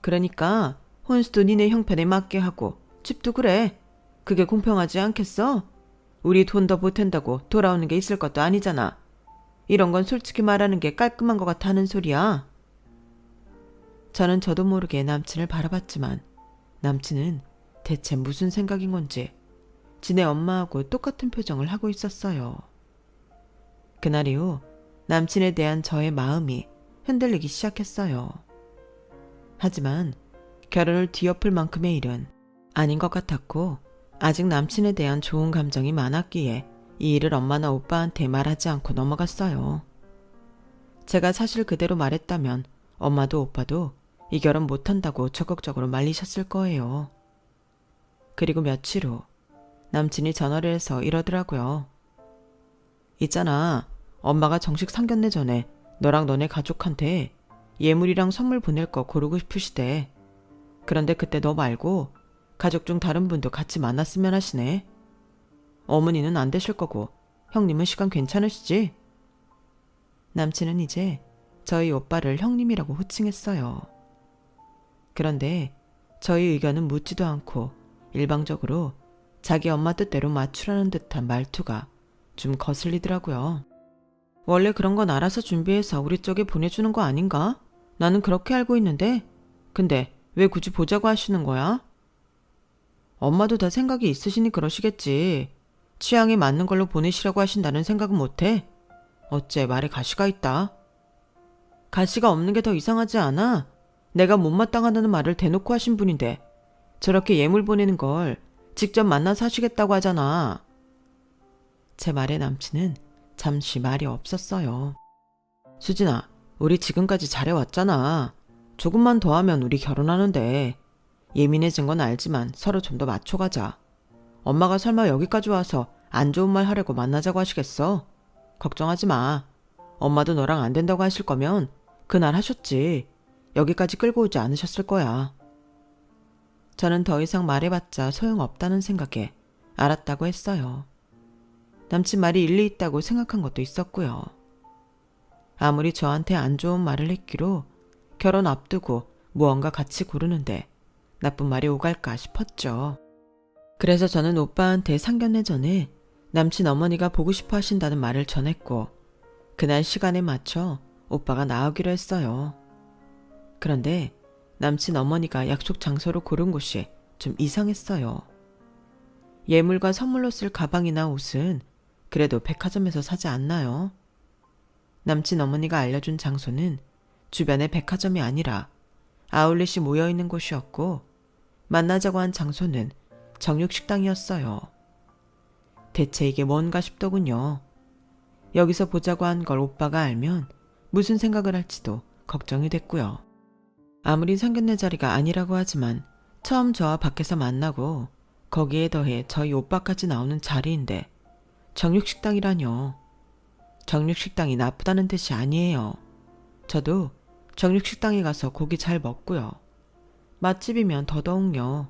그러니까 혼수도 니네 형편에 맞게 하고 집도 그래. 그게 공평하지 않겠어? 우리 돈 더 보탠다고 돌아오는 게 있을 것도 아니잖아. 이런 건 솔직히 말하는 게 깔끔한 것 같아 하는 소리야. 저는 저도 모르게 남친을 바라봤지만 남친은 대체 무슨 생각인 건지 지네 엄마하고 똑같은 표정을 하고 있었어요. 그날 이후 남친에 대한 저의 마음이 흔들리기 시작했어요. 하지만 결혼을 뒤엎을 만큼의 일은 아닌 것 같았고 아직 남친에 대한 좋은 감정이 많았기에 이 일을 엄마나 오빠한테 말하지 않고 넘어갔어요. 제가 사실 그대로 말했다면 엄마도 오빠도 이 결혼 못한다고 적극적으로 말리셨을 거예요. 그리고 며칠 후 남친이 전화를 해서 이러더라고요. 있잖아, 엄마가 정식 상견례 전에 너랑 너네 가족한테 예물이랑 선물 보낼 거 고르고 싶으시대. 그런데 그때 너 말고 가족 중 다른 분도 같이 만났으면 하시네. 어머니는 안 되실 거고 형님은 시간 괜찮으시지? 남친은 이제 저희 오빠를 형님이라고 호칭했어요. 그런데 저희 의견은 묻지도 않고 일방적으로 자기 엄마 뜻대로 맞추라는 듯한 말투가 좀 거슬리더라고요. 원래 그런 건 알아서 준비해서 우리 쪽에 보내주는 거 아닌가? 나는 그렇게 알고 있는데. 근데 왜 굳이 보자고 하시는 거야? 엄마도 다 생각이 있으시니 그러시겠지. 취향에 맞는 걸로 보내시라고 하신다는 생각은 못해? 어째 말에 가시가 있다. 가시가 없는 게 더 이상하지 않아? 내가 못마땅하다는 말을 대놓고 하신 분인데 저렇게 예물 보내는 걸 직접 만나서 하시겠다고 하잖아. 제 말에 남친은 잠시 말이 없었어요. 수진아, 우리 지금까지 잘해왔잖아. 조금만 더 하면 우리 결혼하는데. 예민해진 건 알지만 서로 좀 더 맞춰가자. 엄마가 설마 여기까지 와서 안 좋은 말 하려고 만나자고 하시겠어? 걱정하지 마. 엄마도 너랑 안 된다고 하실 거면 그날 하셨지. 여기까지 끌고 오지 않으셨을 거야. 저는 더 이상 말해봤자 소용없다는 생각에 알았다고 했어요. 남친 말이 일리 있다고 생각한 것도 있었고요. 아무리 저한테 안 좋은 말을 했기로 결혼 앞두고 무언가 같이 고르는데 나쁜 말이 오갈까 싶었죠. 그래서 저는 오빠한테 상견례 전에 남친 어머니가 보고 싶어 하신다는 말을 전했고 그날 시간에 맞춰 오빠가 나오기로 했어요. 그런데 남친 어머니가 약속 장소로 고른 곳이 좀 이상했어요. 예물과 선물로 쓸 가방이나 옷은 그래도 백화점에서 사지 않나요? 남친 어머니가 알려준 장소는 주변의 백화점이 아니라 아울렛이 모여있는 곳이었고 만나자고 한 장소는 정육식당이었어요. 대체 이게 뭔가 싶더군요. 여기서 보자고 한 걸 오빠가 알면 무슨 생각을 할지도 걱정이 됐고요. 아무리 상견례 자리가 아니라고 하지만 처음 저와 밖에서 만나고 거기에 더해 저희 오빠까지 나오는 자리인데 정육식당이라뇨. 정육식당이 나쁘다는 뜻이 아니에요. 저도 정육식당에 가서 고기 잘 먹고요. 맛집이면 더더욱요.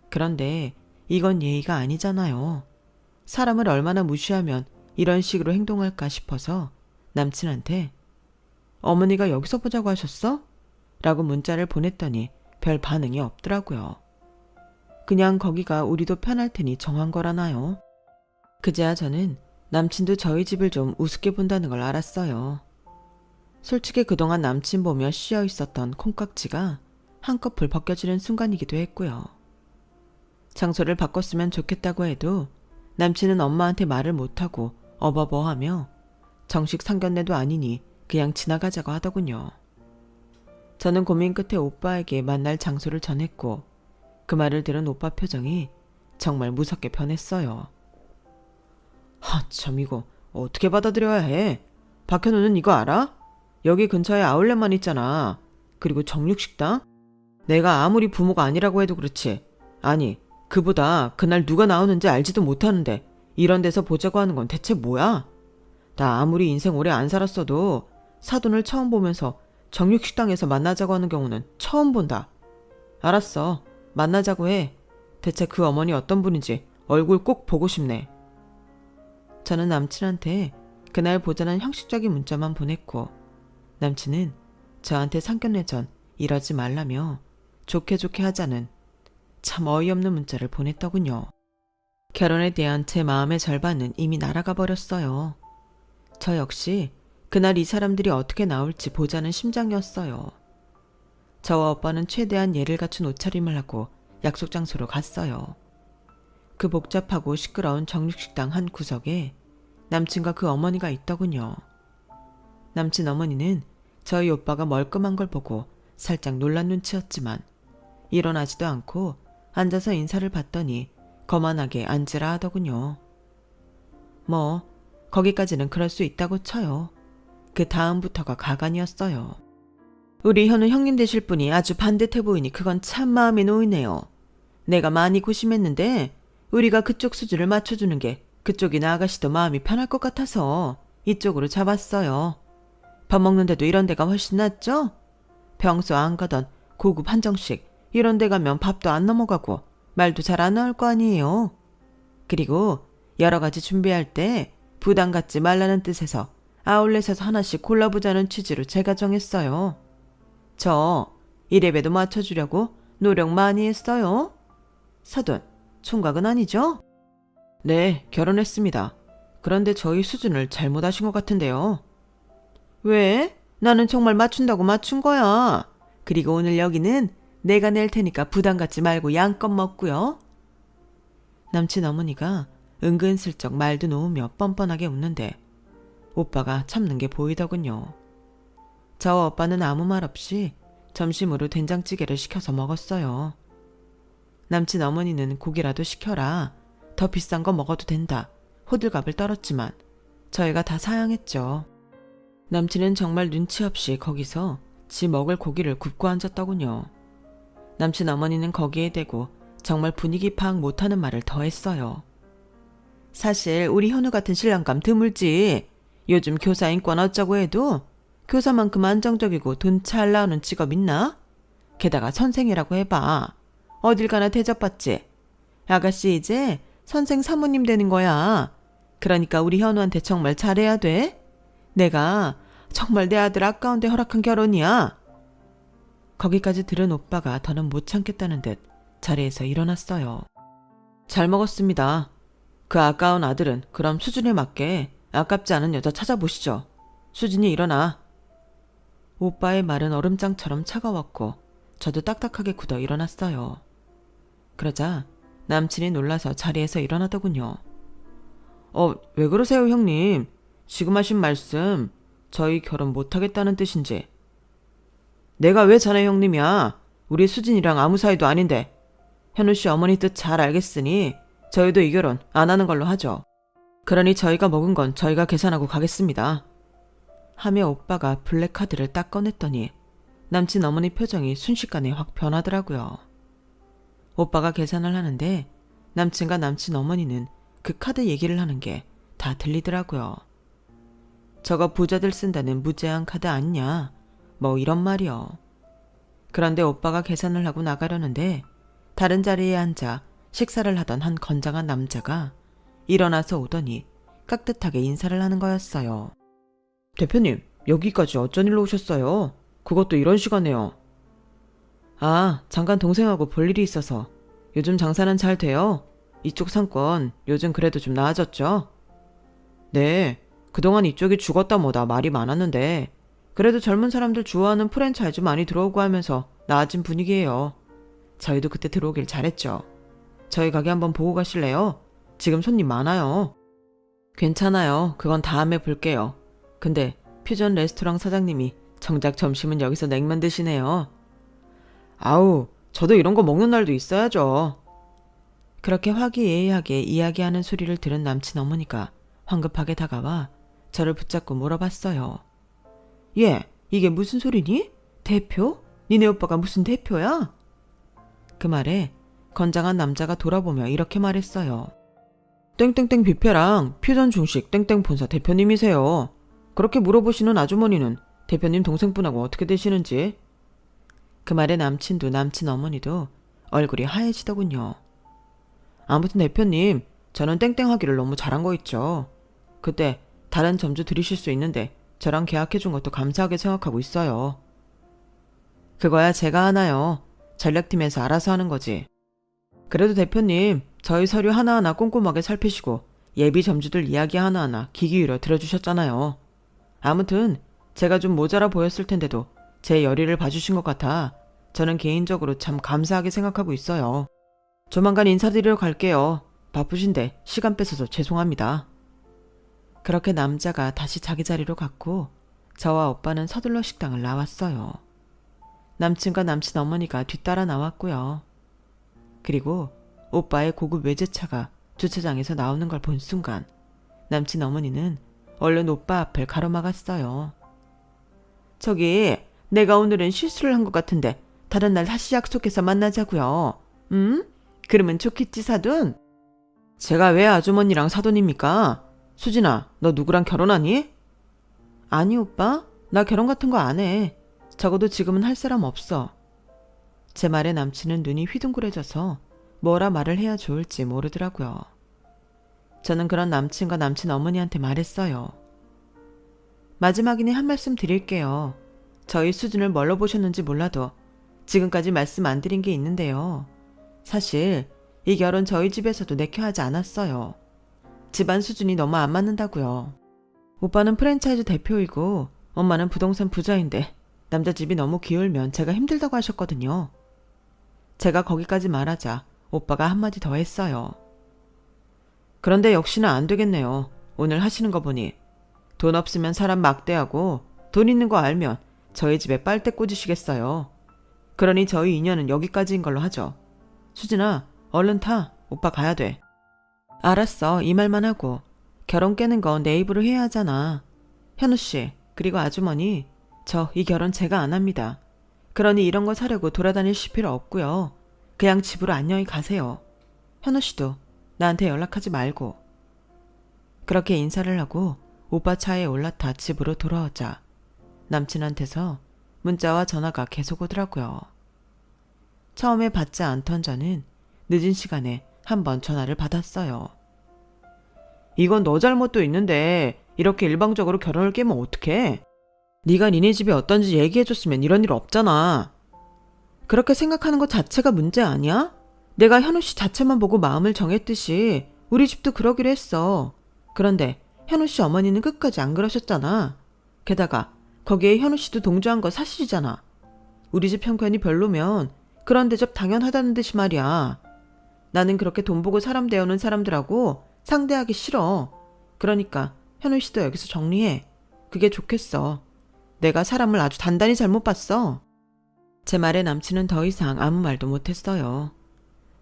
그런데 이건 예의가 아니잖아요. 사람을 얼마나 무시하면 이런 식으로 행동할까 싶어서 남친한테 어머니가 여기서 보자고 하셨어? 라고 문자를 보냈더니 별 반응이 없더라고요. 그냥 거기가 우리도 편할 테니 정한 거라나요. 그제야 저는 남친도 저희 집을 좀 우습게 본다는 걸 알았어요. 솔직히 그동안 남친 보며 쉬어 있었던 콩깍지가 한꺼풀 벗겨지는 순간이기도 했고요. 장소를 바꿨으면 좋겠다고 해도 남친은 엄마한테 말을 못하고 어버버하며 정식 상견례도 아니니 그냥 지나가자고 하더군요. 저는 고민 끝에 오빠에게 만날 장소를 전했고 그 말을 들은 오빠 표정이 정말 무섭게 변했어요. 참 이거 어떻게 받아들여야 해? 박현우는 이거 알아? 여기 근처에 아울렛만 있잖아. 그리고 정육식당? 내가 아무리 부모가 아니라고 해도 그렇지. 아니, 그보다 그날 누가 나오는지 알지도 못하는데 이런 데서 보자고 하는 건 대체 뭐야? 나 아무리 인생 오래 안 살았어도 사돈을 처음 보면서 정육식당에서 만나자고 하는 경우는 처음 본다. 알았어. 만나자고 해. 대체 그 어머니 어떤 분인지 얼굴 꼭 보고 싶네. 저는 남친한테 그날 보자는 형식적인 문자만 보냈고 남친은 저한테 상견례 전 이러지 말라며 좋게 하자는 참 어이없는 문자를 보냈더군요. 결혼에 대한 제 마음의 절반은 이미 날아가 버렸어요. 저 역시 그날 이 사람들이 어떻게 나올지 보자는 심정이었어요. 저와 오빠는 최대한 예를 갖춘 옷차림을 하고 약속 장소로 갔어요. 그 복잡하고 시끄러운 정육식당 한 구석에 남친과 그 어머니가 있더군요. 남친 어머니는 저희 오빠가 멀끔한 걸 보고 살짝 놀란 눈치였지만 일어나지도 않고 앉아서 인사를 받더니 거만하게 앉으라 하더군요. 뭐 거기까지는 그럴 수 있다고 쳐요. 그 다음부터가 가관이었어요. 우리 현우 형님 되실 분이 아주 반듯해 보이니 그건 참 마음이 놓이네요. 내가 많이 고심했는데 우리가 그쪽 수준을 맞춰주는 게 그쪽이나 아가씨도 마음이 편할 것 같아서 이쪽으로 잡았어요. 밥 먹는데도 이런 데가 훨씬 낫죠? 평소 안 가던 고급 한정식 이런 데 가면 밥도 안 넘어가고 말도 잘 안 나올 거 아니에요. 그리고 여러 가지 준비할 때 부담 갖지 말라는 뜻에서 아울렛에서 하나씩 골라보자는 취지로 제가 정했어요. 저 이래봬도 맞춰주려고 노력 많이 했어요. 사돈, 총각은 아니죠? 네, 결혼했습니다. 그런데 저희 수준을 잘못하신 것 같은데요. 왜? 나는 정말 맞춘다고 맞춘 거야. 그리고 오늘 여기는 내가 낼 테니까 부담 갖지 말고 양껏 먹고요. 남친 어머니가 은근슬쩍 말도 놓으며 뻔뻔하게 웃는데 오빠가 참는 게 보이더군요. 저와 오빠는 아무 말 없이 점심으로 된장찌개를 시켜서 먹었어요. 남친 어머니는 고기라도 시켜라. 더 비싼 거 먹어도 된다. 호들갑을 떨었지만 저희가 다 사양했죠. 남친은 정말 눈치 없이 거기서 지 먹을 고기를 굽고 앉았더군요. 남친 어머니는 거기에 대고 정말 분위기 파악 못하는 말을 더 했어요. 사실 우리 현우 같은 신랑감 드물지. 요즘 교사 인권 어쩌고 해도 교사만큼 안정적이고 돈 잘 나오는 직업 있나? 게다가 선생이라고 해봐. 어딜 가나 대접받지. 아가씨 이제 선생 사모님 되는 거야. 그러니까 우리 현우한테 정말 잘해야 돼. 내가 정말 내 아들 아까운데 허락한 결혼이야. 거기까지 들은 오빠가 더는 못 참겠다는 듯 자리에서 일어났어요. 잘 먹었습니다. 그 아까운 아들은 그럼 수준에 맞게 아깝지 않은 여자 찾아보시죠. 수진이 일어나. 오빠의 말은 얼음장처럼 차가웠고 저도 딱딱하게 굳어 일어났어요. 그러자 남친이 놀라서 자리에서 일어나더군요. 왜 그러세요 형님? 지금 하신 말씀 저희 결혼 못하겠다는 뜻인지. 내가 왜 자네 형님이야? 우리 수진이랑 아무 사이도 아닌데. 현우 씨 어머니 뜻 잘 알겠으니 저희도 이 결혼 안 하는 걸로 하죠. 그러니 저희가 먹은 건 저희가 계산하고 가겠습니다. 하며 오빠가 블랙카드를 딱 꺼냈더니 남친 어머니 표정이 순식간에 확 변하더라고요. 오빠가 계산을 하는데 남친과 남친 어머니는 그 카드 얘기를 하는 게 다 들리더라고요. 저거 부자들 쓴다는 무제한 카드 아니냐? 뭐 이런 말이요. 그런데 오빠가 계산을 하고 나가려는데 다른 자리에 앉아 식사를 하던 한 건장한 남자가 일어나서 오더니 깍듯하게 인사를 하는 거였어요. 대표님, 여기까지 어쩐 일로 오셨어요? 그것도 이런 시간에요. 아, 잠깐 동생하고 볼 일이 있어서. 요즘 장사는 잘 돼요? 이쪽 상권 요즘 그래도 좀 나아졌죠? 네, 그동안 이쪽이 죽었다 뭐다 말이 많았는데 그래도 젊은 사람들 좋아하는 프랜차이즈 많이 들어오고 하면서 나아진 분위기예요. 저희도 그때 들어오길 잘했죠. 저희 가게 한번 보고 가실래요? 지금 손님 많아요. 괜찮아요. 그건 다음에 볼게요. 근데 퓨전 레스토랑 사장님이 정작 점심은 여기서 냉면 드시네요. 아우, 저도 이런 거 먹는 날도 있어야죠. 그렇게 화기애애하게 이야기하는 소리를 들은 남친 어머니가 황급하게 다가와 저를 붙잡고 물어봤어요. 얘, 이게 무슨 소리니? 대표? 니네 오빠가 무슨 대표야? 그 말에 건장한 남자가 돌아보며 이렇게 말했어요. 땡땡땡 뷔페랑 퓨전 중식 땡땡 본사 대표님이세요. 그렇게 물어보시는 아주머니는 대표님 동생분하고 어떻게 되시는지. 그 말에 남친도 남친 어머니도 얼굴이 하얘지더군요. 아무튼 대표님, 저는 땡땡 하기를 너무 잘한 거 있죠. 그때 다른 점주 들이실 수 있는데 저랑 계약해준 것도 감사하게 생각하고 있어요. 그거야 제가 하나요. 전략팀에서 알아서 하는 거지. 그래도 대표님, 저희 서류 하나하나 꼼꼼하게 살피시고 예비 점주들 이야기 하나하나 귀 기울여 들어주셨잖아요. 아무튼 제가 좀 모자라 보였을 텐데도 제 열의를 봐주신 것 같아 저는 개인적으로 참 감사하게 생각하고 있어요. 조만간 인사드리러 갈게요. 바쁘신데 시간 뺏어서 죄송합니다. 그렇게 남자가 다시 자기 자리로 갔고 저와 오빠는 서둘러 식당을 나왔어요. 남친과 남친 어머니가 뒤따라 나왔고요. 그리고 오빠의 고급 외제차가 주차장에서 나오는 걸 본 순간 남친 어머니는 얼른 오빠 앞을 가로막았어요. 저기, 내가 오늘은 실수를 한 것 같은데 다른 날 다시 약속해서 만나자고요. 그러면 좋겠지 사돈? 제가 왜 아주머니랑 사돈입니까? 수진아, 너 누구랑 결혼하니? 아니 오빠, 나 결혼 같은 거 안 해. 적어도 지금은 할 사람 없어. 제 말에 남친은 눈이 휘둥그레져서 뭐라 말을 해야 좋을지 모르더라고요. 저는 그런 남친과 남친 어머니한테 말했어요. 마지막이니 한 말씀 드릴게요. 저희 수준을 뭘로 보셨는지 몰라도 지금까지 말씀 안 드린 게 있는데요. 사실 이 결혼 저희 집에서도 내켜 하지 않았어요. 집안 수준이 너무 안 맞는다고요. 오빠는 프랜차이즈 대표이고 엄마는 부동산 부자인데 남자 집이 너무 기울면 제가 힘들다고 하셨거든요. 제가 거기까지 말하자 오빠가 한마디 더 했어요. 그런데 역시나 안 되겠네요. 오늘 하시는 거 보니. 돈 없으면 사람 막대하고 돈 있는 거 알면 저희 집에 빨대 꽂으시겠어요. 그러니 저희 인연은 여기까지인 걸로 하죠. 수진아, 얼른 타. 오빠 가야 돼. 알았어. 이 말만 하고. 결혼 깨는 건 내 입으로 해야 하잖아. 현우씨, 그리고 아주머니, 저 이 결혼 제가 안 합니다. 그러니 이런 거 사려고 돌아다니실 필요 없고요. 그냥 집으로 안녕히 가세요. 현우씨도 나한테 연락하지 말고. 그렇게 인사를 하고 오빠 차에 올라타 집으로 돌아오자 남친한테서 문자와 전화가 계속 오더라고요. 처음에 받지 않던 저는 늦은 시간에 한번 전화를 받았어요. 이건 너 잘못도 있는데 이렇게 일방적으로 결혼을 깨면 어떡해? 네가 니네 집이 어떤지 얘기해줬으면 이런 일 없잖아. 그렇게 생각하는 것 자체가 문제 아니야? 내가 현우씨 자체만 보고 마음을 정했듯이 우리 집도 그러기로 했어. 그런데 현우씨 어머니는 끝까지 안 그러셨잖아. 게다가 거기에 현우씨도 동조한 거 사실이잖아. 우리 집 형편이 별로면 그런 대접 당연하다는 듯이 말이야. 나는 그렇게 돈 보고 사람 대우는 사람들하고 상대하기 싫어. 그러니까 현우씨도 여기서 정리해. 그게 좋겠어. 내가 사람을 아주 단단히 잘못 봤어. 제 말에 남친은 더 이상 아무 말도 못했어요.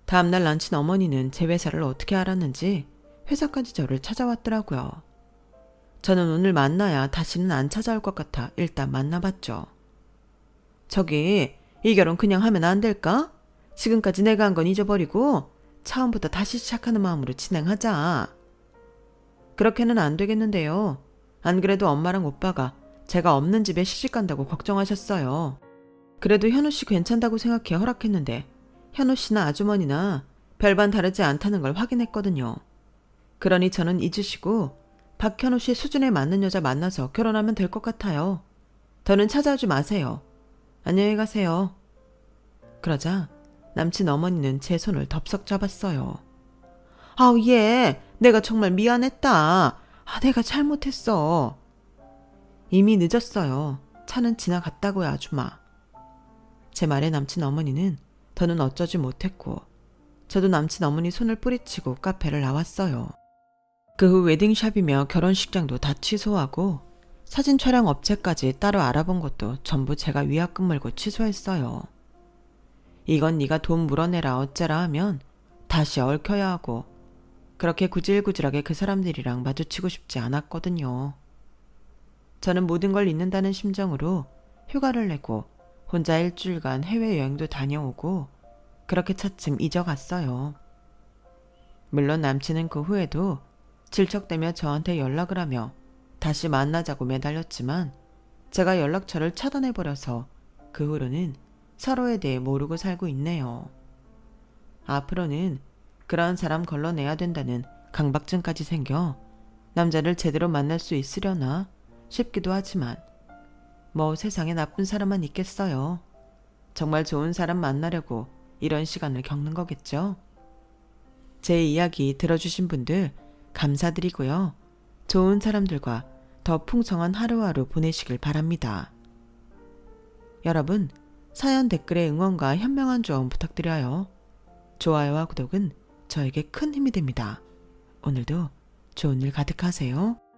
다음날 남친 어머니는 제 회사를 어떻게 알았는지 회사까지 저를 찾아왔더라고요. 저는 오늘 만나야 다시는 안 찾아올 것 같아 일단 만나봤죠. 저기, 이 결혼 그냥 하면 안 될까? 지금까지 내가 한 건 잊어버리고 처음부터 다시 시작하는 마음으로 진행하자. 그렇게는 안 되겠는데요. 안 그래도 엄마랑 오빠가 제가 없는 집에 시집 간다고 걱정하셨어요. 그래도 현우 씨 괜찮다고 생각해 허락했는데 현우 씨나 아주머니나 별반 다르지 않다는 걸 확인했거든요. 그러니 저는 잊으시고 박현우 씨 수준에 맞는 여자 만나서 결혼하면 될 것 같아요. 더는 찾아오지 마세요. 안녕히 가세요. 그러자 남친 어머니는 제 손을 덥석 잡았어요. 아우 얘, 내가 정말 미안했다. 내가 잘못했어. 이미 늦었어요. 차는 지나갔다고요, 아줌마. 제 말에 남친 어머니는 더는 어쩌지 못했고 저도 남친 어머니 손을 뿌리치고 카페를 나왔어요. 그 후 웨딩샵이며 결혼식장도 다 취소하고 사진 촬영 업체까지 따로 알아본 것도 전부 제가 위약금 물고 취소했어요. 이건 네가 돈 물어내라 어째라 하면 다시 얽혀야 하고 그렇게 구질구질하게 그 사람들이랑 마주치고 싶지 않았거든요. 저는 모든 걸 잊는다는 심정으로 휴가를 내고 혼자 일주일간 해외여행도 다녀오고 그렇게 차츰 잊어갔어요. 물론 남친은 그 후에도 질척대며 저한테 연락을 하며 다시 만나자고 매달렸지만 제가 연락처를 차단해버려서 그 후로는 서로에 대해 모르고 살고 있네요. 앞으로는 그런 사람 걸러내야 된다는 강박증까지 생겨 남자를 제대로 만날 수 있으려나 싶기도 하지만 뭐 세상에 나쁜 사람만 있겠어요. 정말 좋은 사람 만나려고 이런 시간을 겪는 거겠죠. 제 이야기 들어주신 분들 감사드리고요. 좋은 사람들과 더 풍성한 하루하루 보내시길 바랍니다. 여러분, 사연 댓글에 응원과 현명한 조언 부탁드려요. 좋아요와 구독은 저에게 큰 힘이 됩니다. 오늘도 좋은 일 가득하세요.